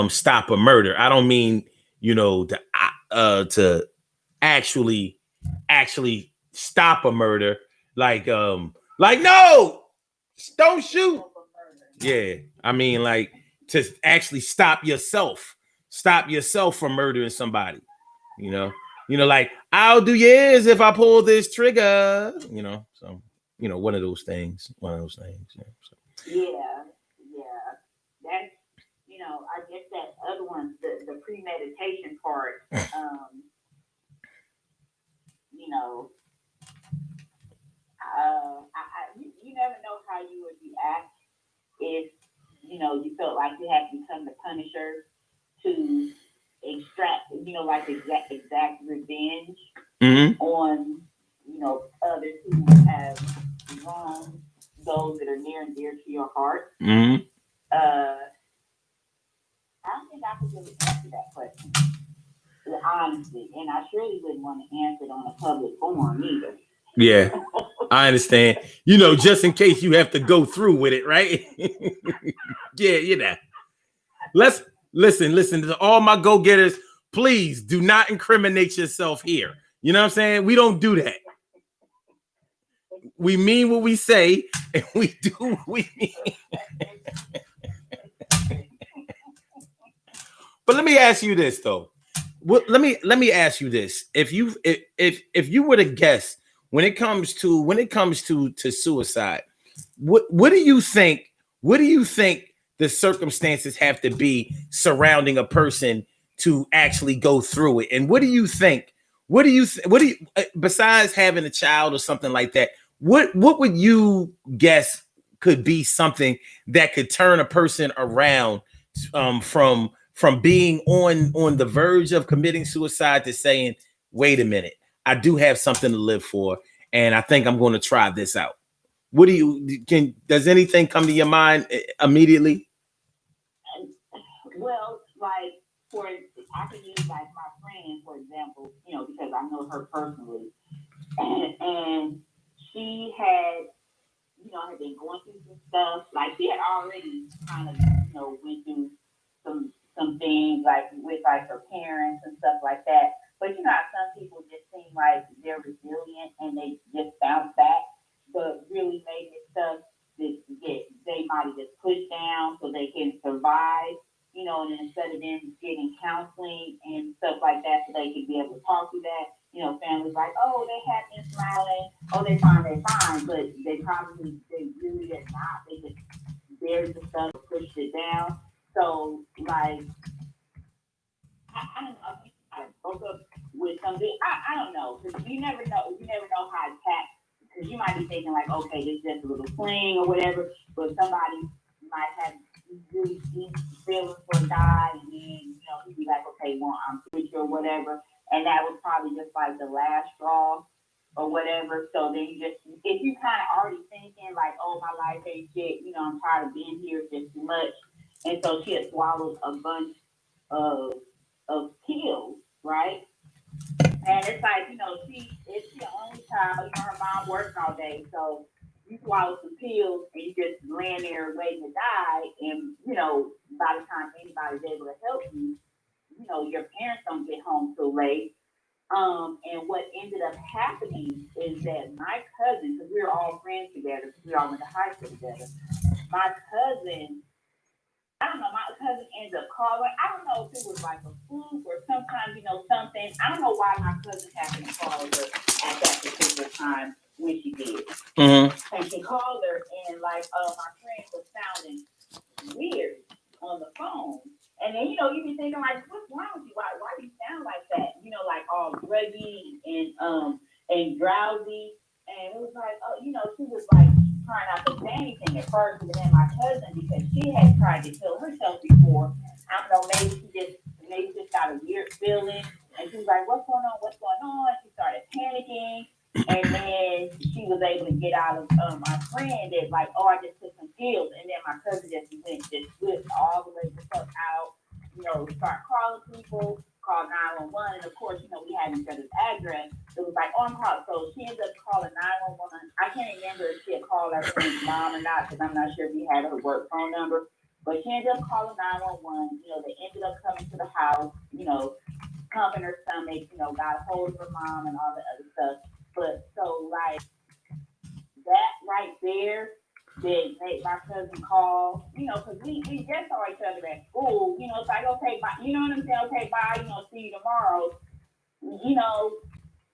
stop a murder. I don't mean, you know, to actually stop a murder, like no, don't shoot. Yeah, I mean like to actually stop yourself from murdering somebody. You know, like I'll do yours if I pull this trigger. You know, so you know, one of those things. Yeah, so.
Yeah. That's, you know, I guess that other one, the premeditation part. You know, you never know how you would react if, you know, you felt like you had to become the Punisher to extract, you know, like exact revenge on, you know, others who have wronged those that are near and dear to your heart. I don't think I could really answer that question, honestly, and I surely wouldn't want to answer it on a public forum either.
Yeah, I understand. You know, just in case you have to go through with it, right? Yeah, you know. Let's listen to all my go-getters. Please do not incriminate yourself here. You know what I'm saying? We don't do that. We mean what we say, and we do what we mean. But let me ask you this though. Let me ask you this. If you were to guess when it comes to suicide, what do you think? What do you think the circumstances have to be surrounding a person to actually go through it? And what do you think? What do you besides having a child or something like that? What would you guess could be something that could turn a person around from being on the verge of committing suicide to saying, wait a minute, I do have something to live for, and I think I'm going to try this out? What does anything come to your mind immediately?
Well, like I can use like my friend, for example, you know, because I know her personally, and she had, you know, had been going through some stuff. Like she had already kind of, you know, went through some things like with like her parents and stuff like that. But you know how some people just seem like they're resilient could be able to talk through that. You know, families like, oh, they happy and smiling. Oh, they fine, but they really did not. They just buried the stuff, pushed it down. So, like, I don't know. I broke up with somebody. I don't know, because you never know. You never know how attached. Because you might be thinking like, okay, this is just a little fling or whatever, but somebody might have really deep feelings for a guy, and then he'd be like, okay, well, I'm with you or whatever, and that was probably just like the last straw or whatever. So then if you kind of already thinking like, oh, my life ain't shit, I'm tired of being here, it's just too much, and so she had swallowed a bunch of pills, right? And it's like, it's your only child. Her mom works all day, so you swallow some pills and you just laying there waiting to die. And by the time anybody's able to help you, your parents don't get home till late. And what ended up happening is that my cousin, because we were all friends together, because we all went to high school together, my cousin. I don't know, my cousin ended up calling. I don't know if it was like a fluke or sometimes, something. I don't know why my cousin happened to call her at that particular time when she did. Mm-hmm. And she called her and like, my friend was sounding weird on the phone. And then, you be thinking like, what's wrong with you? Why do you sound like that? Like all groggy and drowsy. And it was like, she was like trying not to say anything at first, and then my cousin, because she had tried to kill herself before. I don't know, maybe she just got a weird feeling, and she was like, "What's going on? What's going on?" She started panicking, and then she was able to get out of my friend that like, "Oh, I just took some pills," and then my cousin just flipped all the way the fuck out. Start calling people. Called 911, and of course, we had each other's address. It was like, oh, I'm calling. So she ended up calling 911. I can't remember if she had called her friend's mom or not, because I'm not sure if he had her work phone number. But she ended up calling 911. They ended up coming to the house, pumping her stomach, got a hold of her mom and all the other stuff. But so, like, that right there, that made my cousin call, because we just saw each other at school, it's like, okay, bye, you know what I'm saying? Okay, bye, see you tomorrow.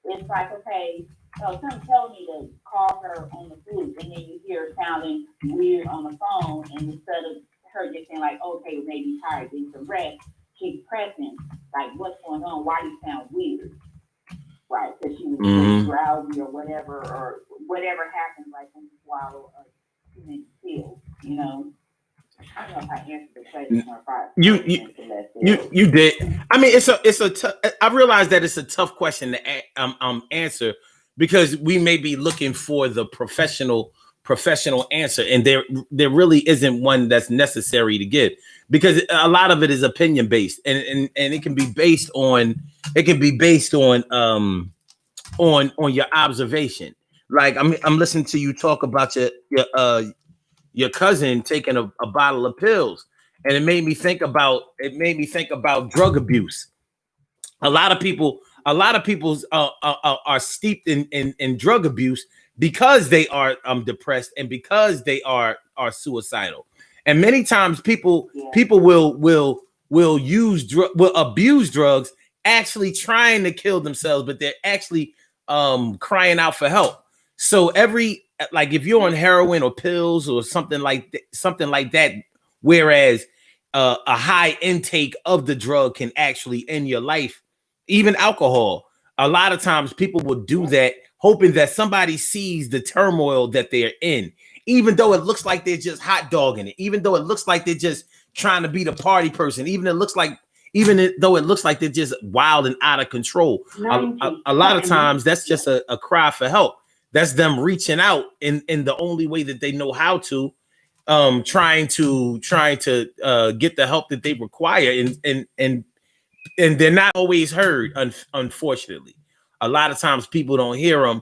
It's like, okay, so someone telling me to call her on the flute, and then you hear her sounding weird on the phone, and instead of her just saying like, okay, maybe tired, getting some rest, she's pressing, like, what's going on? Why do you sound weird? Right, because she was drowsy or whatever happens, like when you swallow too many pills, I don't know if I answered the question or if I
you did. I mean, I realize that it's a tough question to answer, because we may be looking for the professional answer, and there really isn't one that's necessary to give, because a lot of it is opinion based, and it can be based on on your observation. Like I'm listening to you talk about your cousin taking a bottle of pills, and it made me think about drug abuse. A lot of people are steeped in drug abuse because they are depressed, and because they are suicidal. And many times people will abuse drugs, actually trying to kill themselves, but they're actually crying out for help. So if you're on heroin or pills or something like that, whereas a high intake of the drug can actually end your life. Even alcohol, a lot of times people will do that hoping that somebody sees the turmoil that they're in, even though it looks like they're just hot dogging it, even though it looks like they're just trying to be the party person, even though it looks like they're just wild and out of control. A lot of times that's just a cry for help. That's them reaching out in the only way that they know how to, trying to get the help that they require, and they're not always heard. Unfortunately, a lot of times people don't hear them,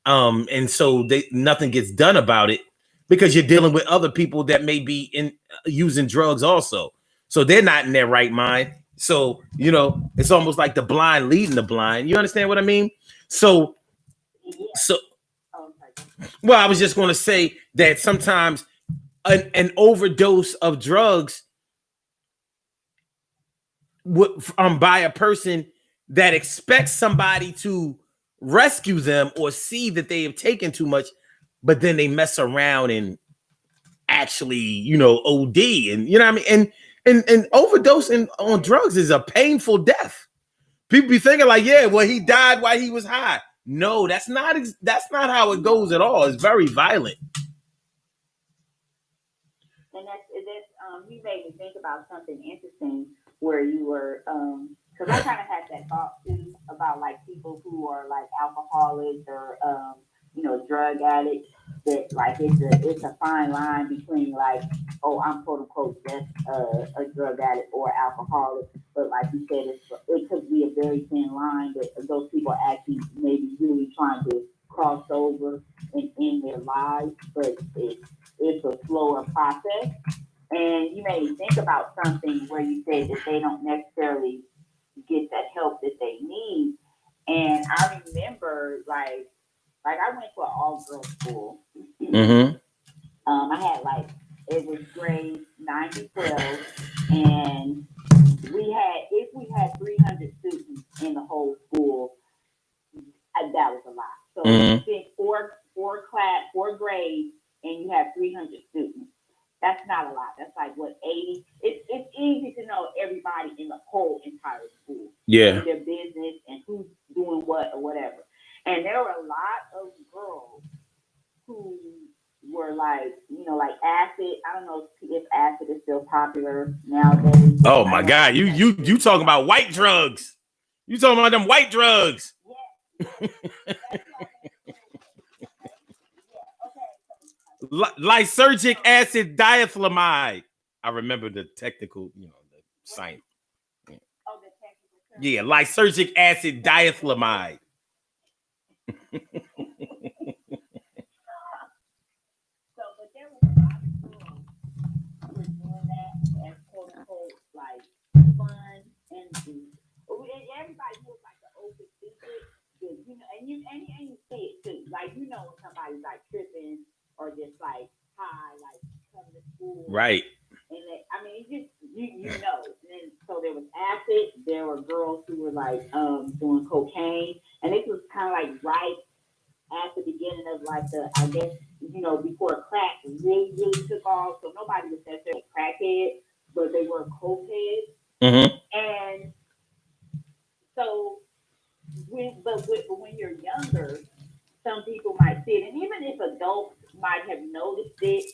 and so nothing gets done about it, because you're dealing with other people that may be using drugs also, so they're not in their right mind. So it's almost like the blind leading the blind. You understand what I mean? So well, I was just going to say that sometimes an overdose of drugs by a person that expect somebody to rescue them or see that they have taken too much, but then they mess around and actually, OD, and you know what I mean? And overdosing on drugs is a painful death. People be thinking like, yeah, well, he died while he was high. No, that's not how it goes at all. It's very violent.
And that's you made me think about something interesting where you were because I kind of had that thought too about like people who are like alcoholics or drug addicts, that like it's a fine line between like, oh, I'm quote unquote just a drug addict or alcoholic, but like you said, it could be a very thin line that those people actually maybe really trying to cross over and end their lives, but it's a slower process. And you made me think about something where you said that they don't necessarily get that help that they need. And I remember like I went to an all girls school.
Mm-hmm.
I had it was grade 9 to 12, and if we had 300 students in the whole school, that was a lot. So you think four grades, and you have 300 students. That's not a lot. That's like what, 80. It's easy to know everybody in the whole entire school.
Yeah.
And their business and who's doing what or whatever. And there were a lot of girls who were like acid. I don't know if acid is still popular nowadays.
Oh my God. You talking about white drugs. You talking about them white drugs.
Yeah.
Lysergic acid diethylamide. I remember the technical, the science. Yeah.
Oh, the technical.
Yeah, lysergic acid diethylamide.
So, but there was a lot of girls who were doing that as quote unquote like fun and everybody was like the open secret, and you see it too. Like when somebody's like tripping or just like high, like coming to school,
right?
And it's just you know. And so there was acid. There were girls who were like doing cocaine, and this was kind of like right at the beginning of like I guess before crack really took off. So nobody was necessarily crackhead, but they were cokeheads.
Mm-hmm.
And so when you're younger, some people might see it, and even if adults might have noticed it,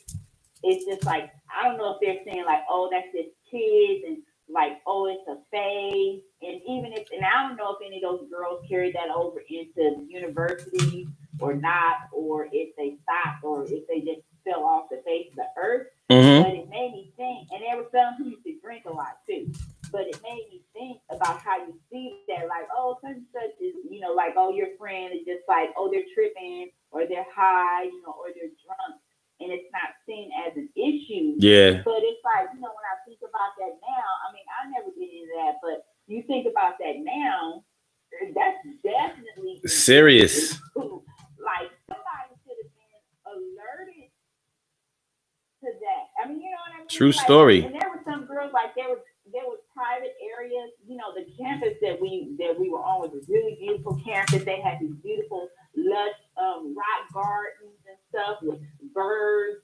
it's just like, I don't know if they're saying like, oh, that's just kids, and like, oh, it's a phase. And and I don't know if any of those girls carried that over into university or not, or if they stopped, or if they just fell off the face of the earth.
Mm-hmm.
But it made me think, and there were some who used to drink a lot too, but it made me think about how you see that, like, oh, such and such is, like, oh, your friend is just like, oh, they're tripping, or they're high, or they're drunk. And it's not seen as an issue.
Yeah.
But it's like, when I think about that now, I never get into that, but you think about that now, that's definitely
serious.
Like, somebody should have been alerted to that. You know what I mean?
True story.
And there were some girls, like, there was private areas, the campus that we were on was a really beautiful campus. They had these beautiful lush rock gardens and stuff with birds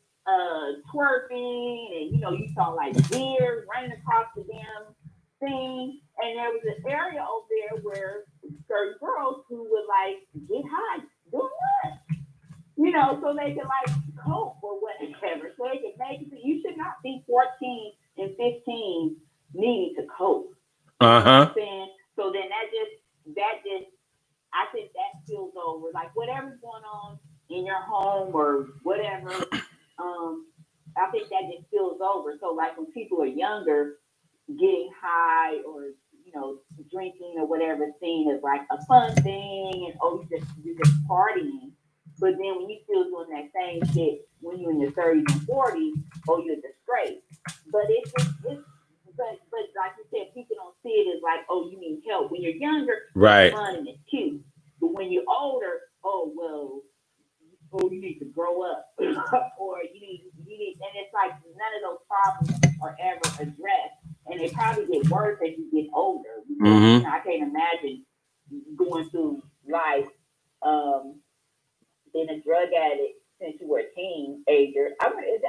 twerping, and you saw like deer running across the damn thing. And there was an area over there where certain girls who would like get high doing what? So they could like cope or whatever. So they could make it. You should not be 14 and 15 needing to cope.
Uh-huh.
So then that just I think that spills over. Like whatever's going on in your home or whatever, I think that just spills over. So like when people are younger, getting high or drinking or whatever is seen as like a fun thing, and oh, you're just partying. But then when you still doing that same shit when you're in your 30s and 40s, oh, you're a disgrace. But but like you said, people don't see it as like, oh, you need help. When you're younger,
right,
it's fun and it's cute. But when you're older, oh, you need to grow up, or you need, and it's like none of those problems are ever addressed. and it probably get worse as you get older. Because, I can't imagine going through life being a drug addict since you were a teenager. I wonder is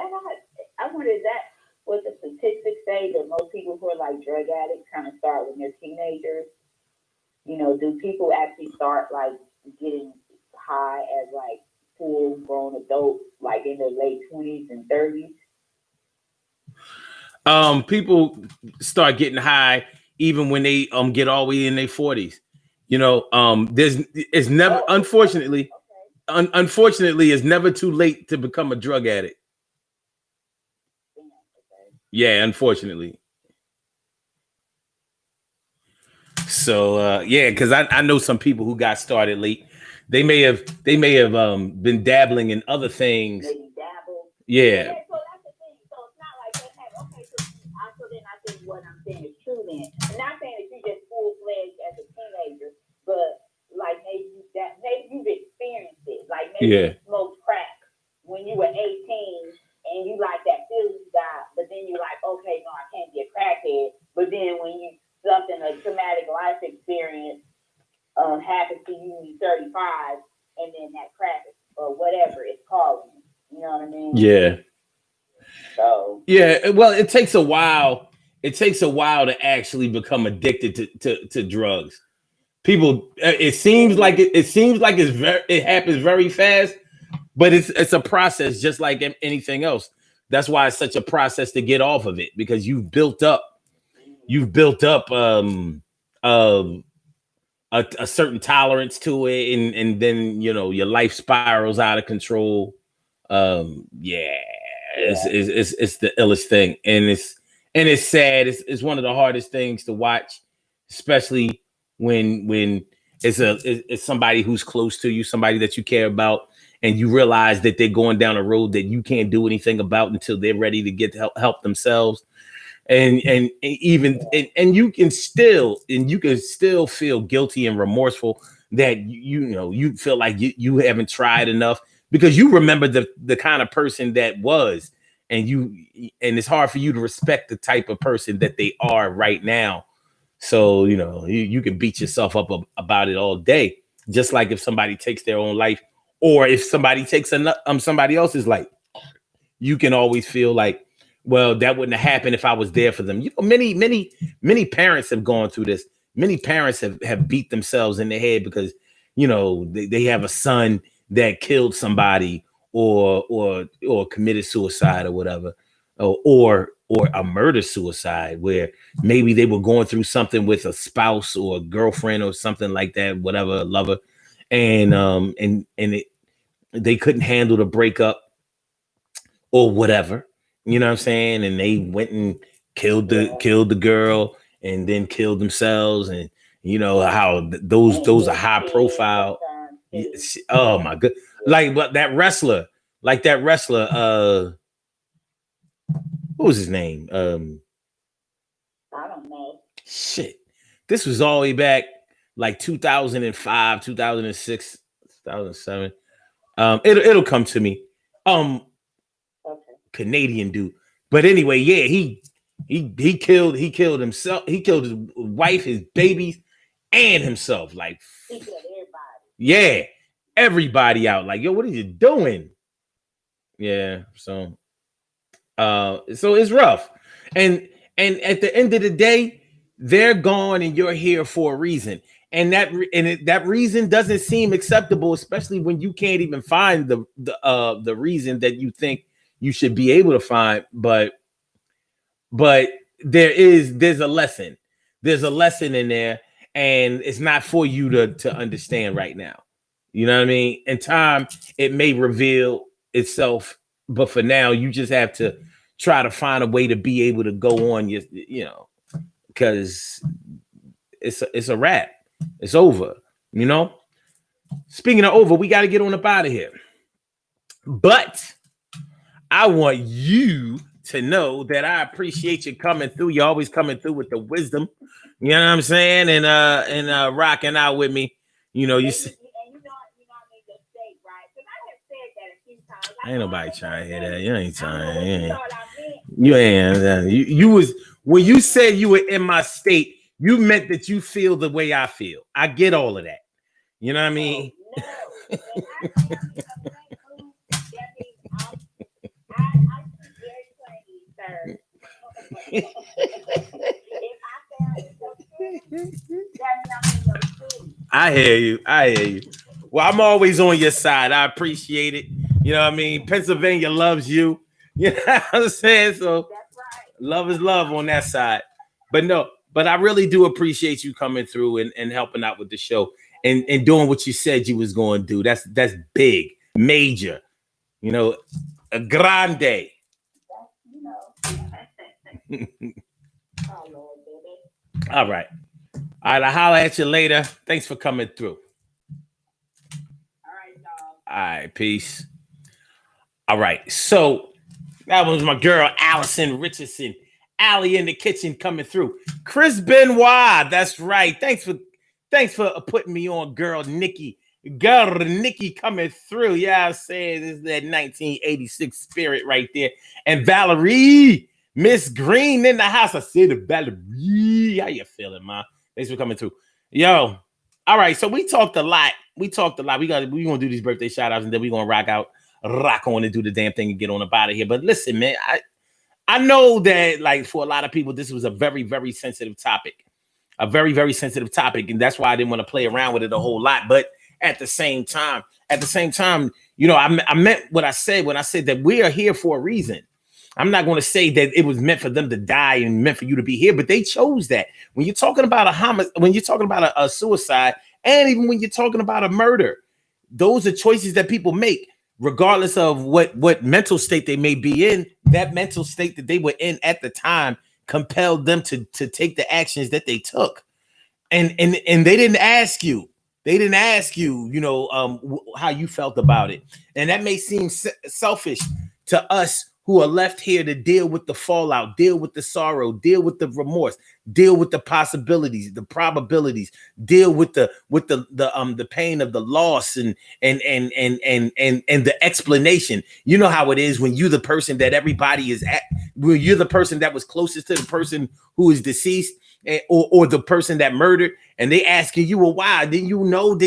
that what the statistics say that most people who are like drug addicts kind of start when they're teenagers? Do people actually start like getting high as like full grown adults, like in their late 20s and 30s?
People start getting high even when they get all the way in their 40s. It's never unfortunately it's never too late to become a drug addict. Yeah, unfortunately. So yeah, because I know some people who got started late. They may have been dabbling in other things.
Maybe dabble.
Yeah.
So that's the thing. So it's not like they have so then I think what I'm saying is true then. I'm not saying that you just full fledged as a teenager, but like maybe you've experienced it. Like maybe you smoked crack when you were 18 and you like that feeling you got, but then you're like, okay, no, I can't be a crackhead. But then when a traumatic life experience happens to you when you're 35, and then that crack or whatever it's calling. You know what I mean?
Yeah.
So
yeah, well, it takes a while. It takes a while to actually become addicted to drugs. People, it seems like it happens very fast, but it's a process just like anything else. That's why it's such a process to get off of it, because you've built up a certain tolerance to it, and then your life spirals out of control. It's the illest thing, and it's sad. It's one of the hardest things to watch, especially when it's somebody who's close to you, somebody that you care about, and you realize that they're going down a road that you can't do anything about until they're ready to get help themselves. And you can still feel guilty and remorseful that you feel like you haven't tried enough, because you remember the kind of person that was, and it's hard for you to respect the type of person that they are right now. So you can beat yourself up about it all day, just like if somebody takes their own life, or if somebody takes somebody else's life. You can always feel like, well, that wouldn't have happened if I was there for them. Many parents have gone through this. Many parents have beat themselves in the head because, they have a son that killed somebody or committed suicide or whatever, or a murder suicide, where maybe they were going through something with a spouse or a girlfriend or something like that, whatever, a lover, and they couldn't handle the breakup or whatever. You know what I'm saying? And they went and killed the girl and then killed themselves. And how those are high profile. Oh my god. But that wrestler, what was his name?
I don't know.
Shit. This was all the way back like 2005, 2006, 2007. It'll come to me. Canadian dude. But anyway, yeah, he killed himself. He killed his wife, his babies, and himself. Like,
he killed everybody.
Yeah, everybody out. Like, yo, what are you doing? Yeah, so it's rough. And at the end of the day, they're gone and you're here for a reason. And that reason doesn't seem acceptable, especially when you can't even find the reason that you think you should be able to find. But there's a lesson. There's a lesson in there, and it's not for you to understand right now. You know what I mean? In time, it may reveal itself, but for now, you just have to try to find a way to be able to go on because it's a wrap. It's over, Speaking of over, we got to get on up out of here. But I want you to know that I appreciate you coming through. You're always coming through with the wisdom. You know what I'm saying? And rocking out with me. You see. And
I made the mistake, right? Because I have said that a few times.
Ain't nobody trying to hear that. You ain't trying. You ain't. You was when you said you were in my state, you meant that you feel the way I feel. I get all of that. You know what I mean?
No. When I say I'm in a brink mood, that means I speak very plainly, sir. If I say I'm in your city, that means I'm in your city.
I hear you. I hear you. Well, I'm always on your side. I appreciate it. You know what I mean? Pennsylvania loves you. You know what I'm saying? So
That's right.
love is love on that side. But no, but I really do appreciate you coming through and helping out with the show and doing what you said you was going to do. That's big, major, you know, a grande.
That's, you know. Oh, Lord, baby.
All right. All right, I'll holler at you later. Thanks for coming through.
All right, y'all.
All right, peace. All right, so that was my girl, Allison Richardson. Allie in the kitchen coming through. Chris Benoit, that's right. Thanks for putting me on, girl Nikki. Girl Nikki coming through. Yeah, I'm saying this is that 1986 spirit right there. And Valerie, Miss Green in the house. I said to Valerie. How you feeling, ma? Thanks for coming through. Yo, all right. So we talked a lot. We gonna do these birthday shout outs and then we're gonna rock on and do the damn thing and get on up out of here. But listen, man, I know that like for a lot of people, this was a very, very sensitive topic. A very, very sensitive topic. And that's why I didn't want to play around with it a whole lot. But at the same time, you know, I meant what I said when I said that we are here for a reason. I'm not going to say that it was meant for them to die and meant for you to be here, but they chose that. When you're talking about when you're talking about a suicide, and even when you're talking about a murder, those are choices that people make, regardless of what mental state they may be in. That mental state that they were in at the time compelled them to take the actions that they took, and they didn't ask you. They didn't ask you, you know, how you felt about it, and that may seem selfish to us who are left here to deal with the fallout, deal with the sorrow, deal with the remorse, deal with the possibilities, the probabilities, deal with the pain of the loss and the explanation. You know how it is when you're the person that everybody is at, when you're the person that was closest to the person who is deceased, or the person that murdered, and they asking you, well, why? Didn't you know?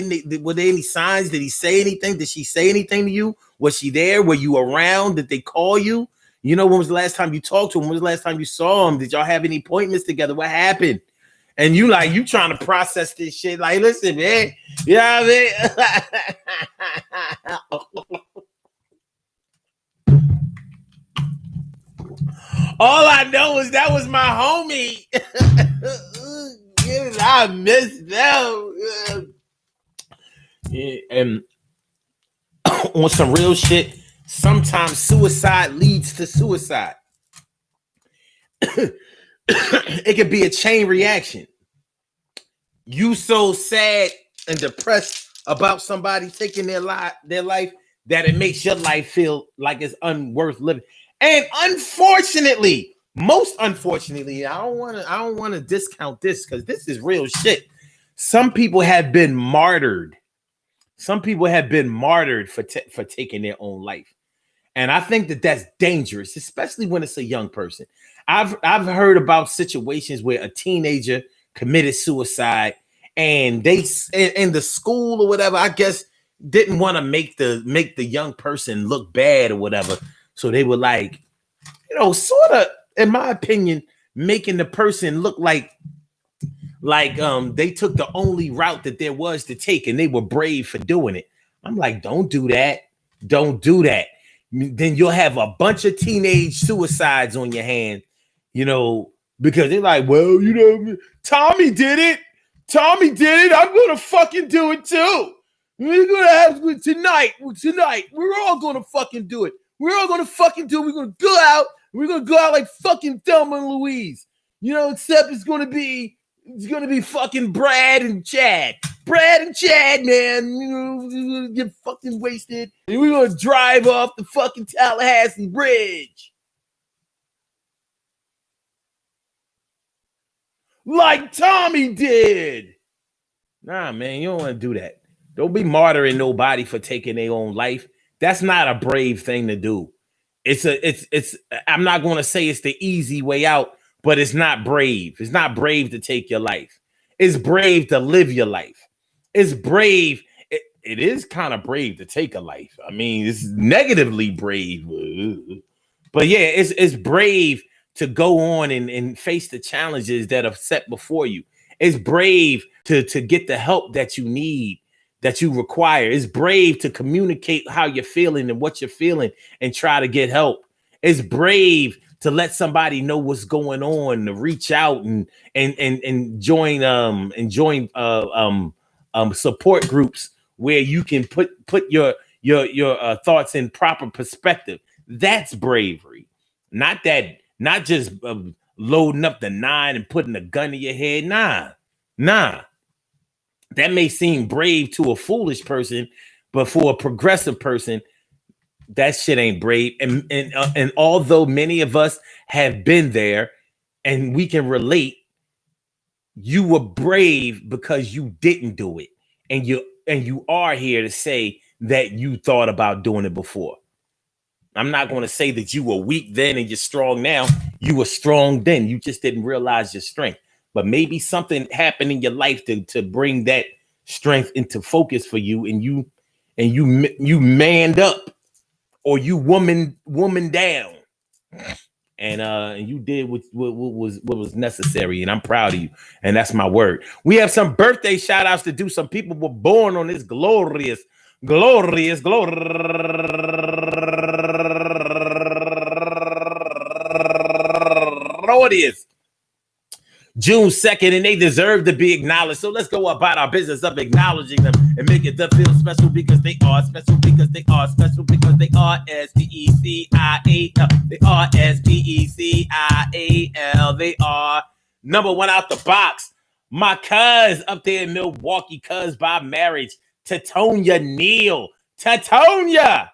Were there any signs? Did he say anything? Did she say anything to you? Was she there? Were you around? Did they call you? You know, when was the last time you talked to him? When was the last time you saw him? Did y'all have any appointments together? What happened? And you trying to process this shit. Like, listen, man. You know what I mean? All I know is that was my homie. I miss them. Yeah, and on some real shit, sometimes suicide leads to suicide. It could be a chain reaction. You so sad and depressed about somebody taking their life that it makes your life feel like it's unworth living. And unfortunately, most unfortunately, I don't want to discount this because this is real shit. Some people have been martyred. Some people have been martyred for taking their own life. And I think that that's dangerous, especially when it's a young person. I've heard about situations where a teenager committed suicide and they in the school or whatever, I guess, didn't want to make the young person look bad or whatever. So they were like, you know, sort of, in my opinion, making the person look like they took the only route that there was to take and they were brave for doing it. I'm like, don't do that. Don't do that. Then you'll have a bunch of teenage suicides on your hand, you know, because they're like, well, you know, Tommy did it. Tommy did it. I'm going to fucking do it too. We're going to have tonight. We're all going to fucking do it. We're all going to fucking do it. We're going to go out. We're going to go out like fucking Thelma and Louise. You know, except it's going to be fucking Brad and Chad. Brad and Chad, man. You know, get fucking wasted. And we're going to drive off the fucking Tallahassee Bridge. Like Tommy did. Nah, man, you don't want to do that. Don't be martyring nobody for taking their own life. That's not a brave thing to do. I'm not going to say it's the easy way out, but it's not brave. It's not brave to take your life. It's brave to live your life. It's brave. It is kind of brave to take a life. I mean, it's negatively brave. But yeah, it's brave to go on and face the challenges that are set before you. It's brave to get the help that you need, that you require. It's brave to communicate how you're feeling and what you're feeling and try to get help. It's brave to let somebody know what's going on, to reach out and join support groups where you can put your thoughts in proper perspective. That's bravery. Not just loading up the 9 and putting a gun to your head. Nah. That may seem brave to a foolish person, but for a progressive person, that shit ain't brave. And although many of us have been there and we can relate, you were brave because you didn't do it. And you are here to say that you thought about doing it before. I'm not going to say that you were weak then and you're strong now. You were strong then. You just didn't realize your strength. But maybe something happened in your life to bring that strength into focus for you, and you manned up, or you woman down, and you did what was necessary, and I'm proud of you, and that's my word. We have some birthday shout outs to do. Some people were born on this glorious June 2nd, and they deserve to be acknowledged. So let's go about our business of acknowledging them and make it feel special because they are special, because they are special, because they are SPECIAL. They are SPECIAL. They are number one out the box. My cuz up there in Milwaukee, cuz by marriage, Tatonia Neal. Tatonia!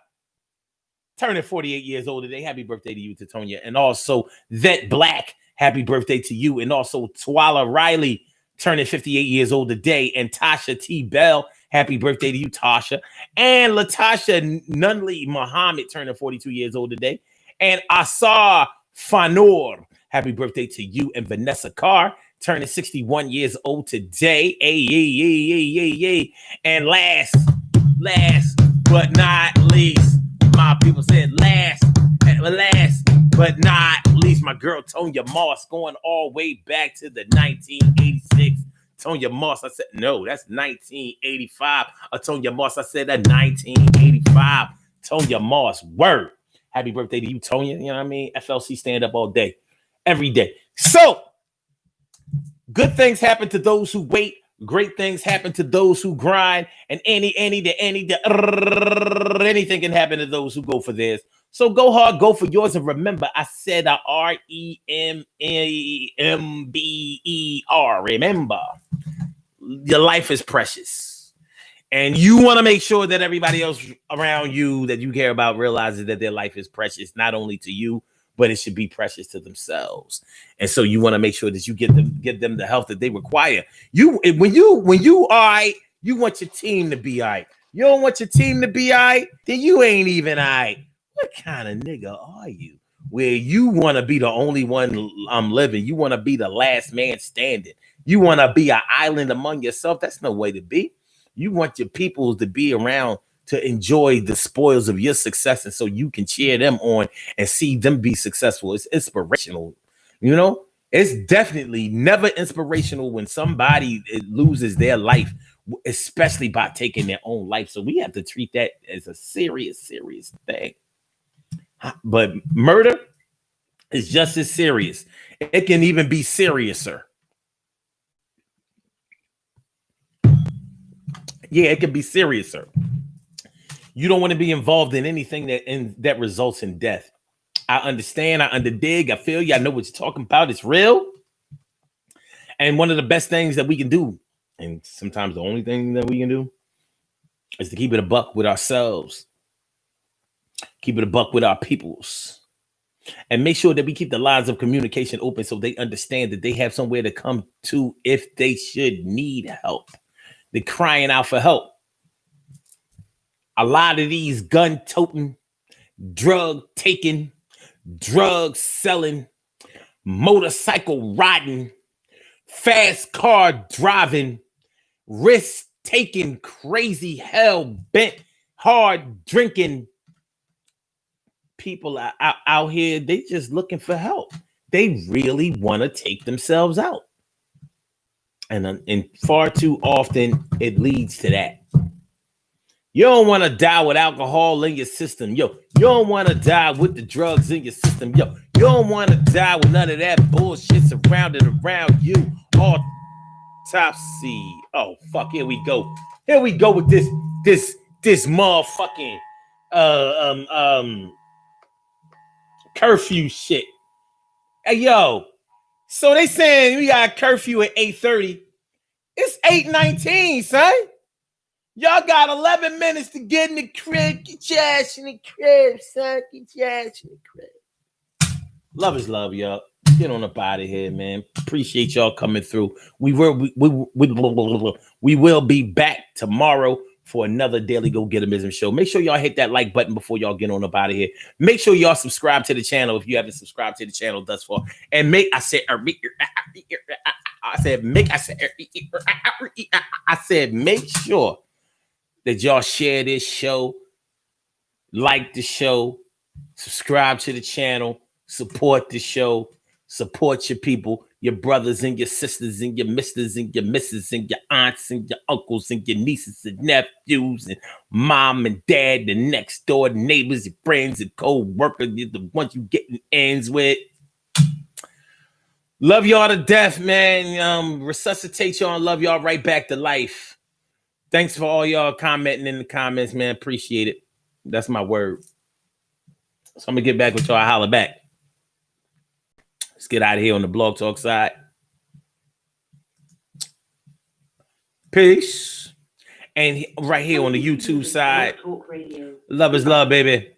Turning 48 years old today. Happy birthday to you, Tatonia. And also, Vet Black. Happy birthday to you. And also Twala Riley turning 58 years old today. And Tasha T. Bell. Happy birthday to you, Tasha. And Latasha Nunley Muhammad turning 42 years old today. And Asar Fanor. Happy birthday to you. And Vanessa Carr turning 61 years old today. Hey. And last but not least, my people said last but not least, my girl Tonya Moss, going all the way back to the 1986. Tonya Moss, I said, no, that's 1985. Tonya Moss, I said that 1985. Tonya Moss, word. Happy birthday to you, Tonya. You know what I mean? FLC stand up all day, every day. So, good things happen to those who wait. Great things happen to those who grind, and anything can happen to those who go for theirs. So go hard, go for yours, and remember, I said REMEMBER. Remember, your life is precious, and you want to make sure that everybody else around you that you care about realizes that their life is precious, not only to you, but it should be precious to themselves. And so you want to make sure that you get them the help that they require. When you all right, you want your team to be all right. You don't want your team to be all right, then you ain't even all right. What kind of nigga are you? Where you want to be the only one living. You want to be the last man standing. You want to be an island among yourself. That's no way to be. You want your people to be around to enjoy the spoils of your success, and so you can cheer them on and see them be successful. It's inspirational. You know, it's definitely never inspirational when somebody loses their life, especially by taking their own life. So we have to treat that as a serious thing. But murder is just as serious. It can even be seriouser. Yeah, it can be seriouser. You don't want to be involved in anything that results in death. I understand. I underdig. I feel you. I know what you're talking about. It's real. And one of the best things that we can do, and sometimes the only thing that we can do, is to keep it a buck with ourselves. Keep it a buck with our peoples. And make sure that we keep the lines of communication open so they understand that they have somewhere to come to if they should need help. They're crying out for help. A lot of these gun-toting, drug-taking, drug-selling, motorcycle riding, fast car driving, risk taking, crazy hell bent, hard drinking people out here. They just looking for help. They really want to take themselves out. And far too often it leads to that. You don't want to die with alcohol in your system. Yo, you don't want to die with the drugs in your system. Yo, you don't want to die with none of that bullshit surrounded around you. Autopsy. Oh, fuck, here we go. Here we go with this motherfucking curfew shit. Hey, yo. So they saying we got a curfew at 8:30. It's 8:19, son. Y'all got 11 minutes to get in the crib. Get your ass in the crib, son. Get your ass in the crib. Love is love, y'all. Get on up out of here, man. Appreciate y'all coming through. We will be back tomorrow for another Daily Go Getimism show. Make sure y'all hit that like button before y'all get on up out of here. Make sure y'all subscribe to the channel if you haven't subscribed to the channel thus far. And make sure that y'all share this show, like the show, subscribe to the channel, support the show, support your people, your brothers and your sisters and your misters and your misses and your aunts and your uncles and your nieces and nephews and mom and dad, the next door neighbors, your friends and co-workers, the ones you getting ends with. Love y'all to death, man. Resuscitate y'all and love y'all right back to life. Thanks for all y'all commenting in the comments, man. Appreciate it. That's my word. So I'm going to get back with y'all. Holler back. Let's get out of here on the Blog Talk side. Peace. And right here on the YouTube side, love is love, baby.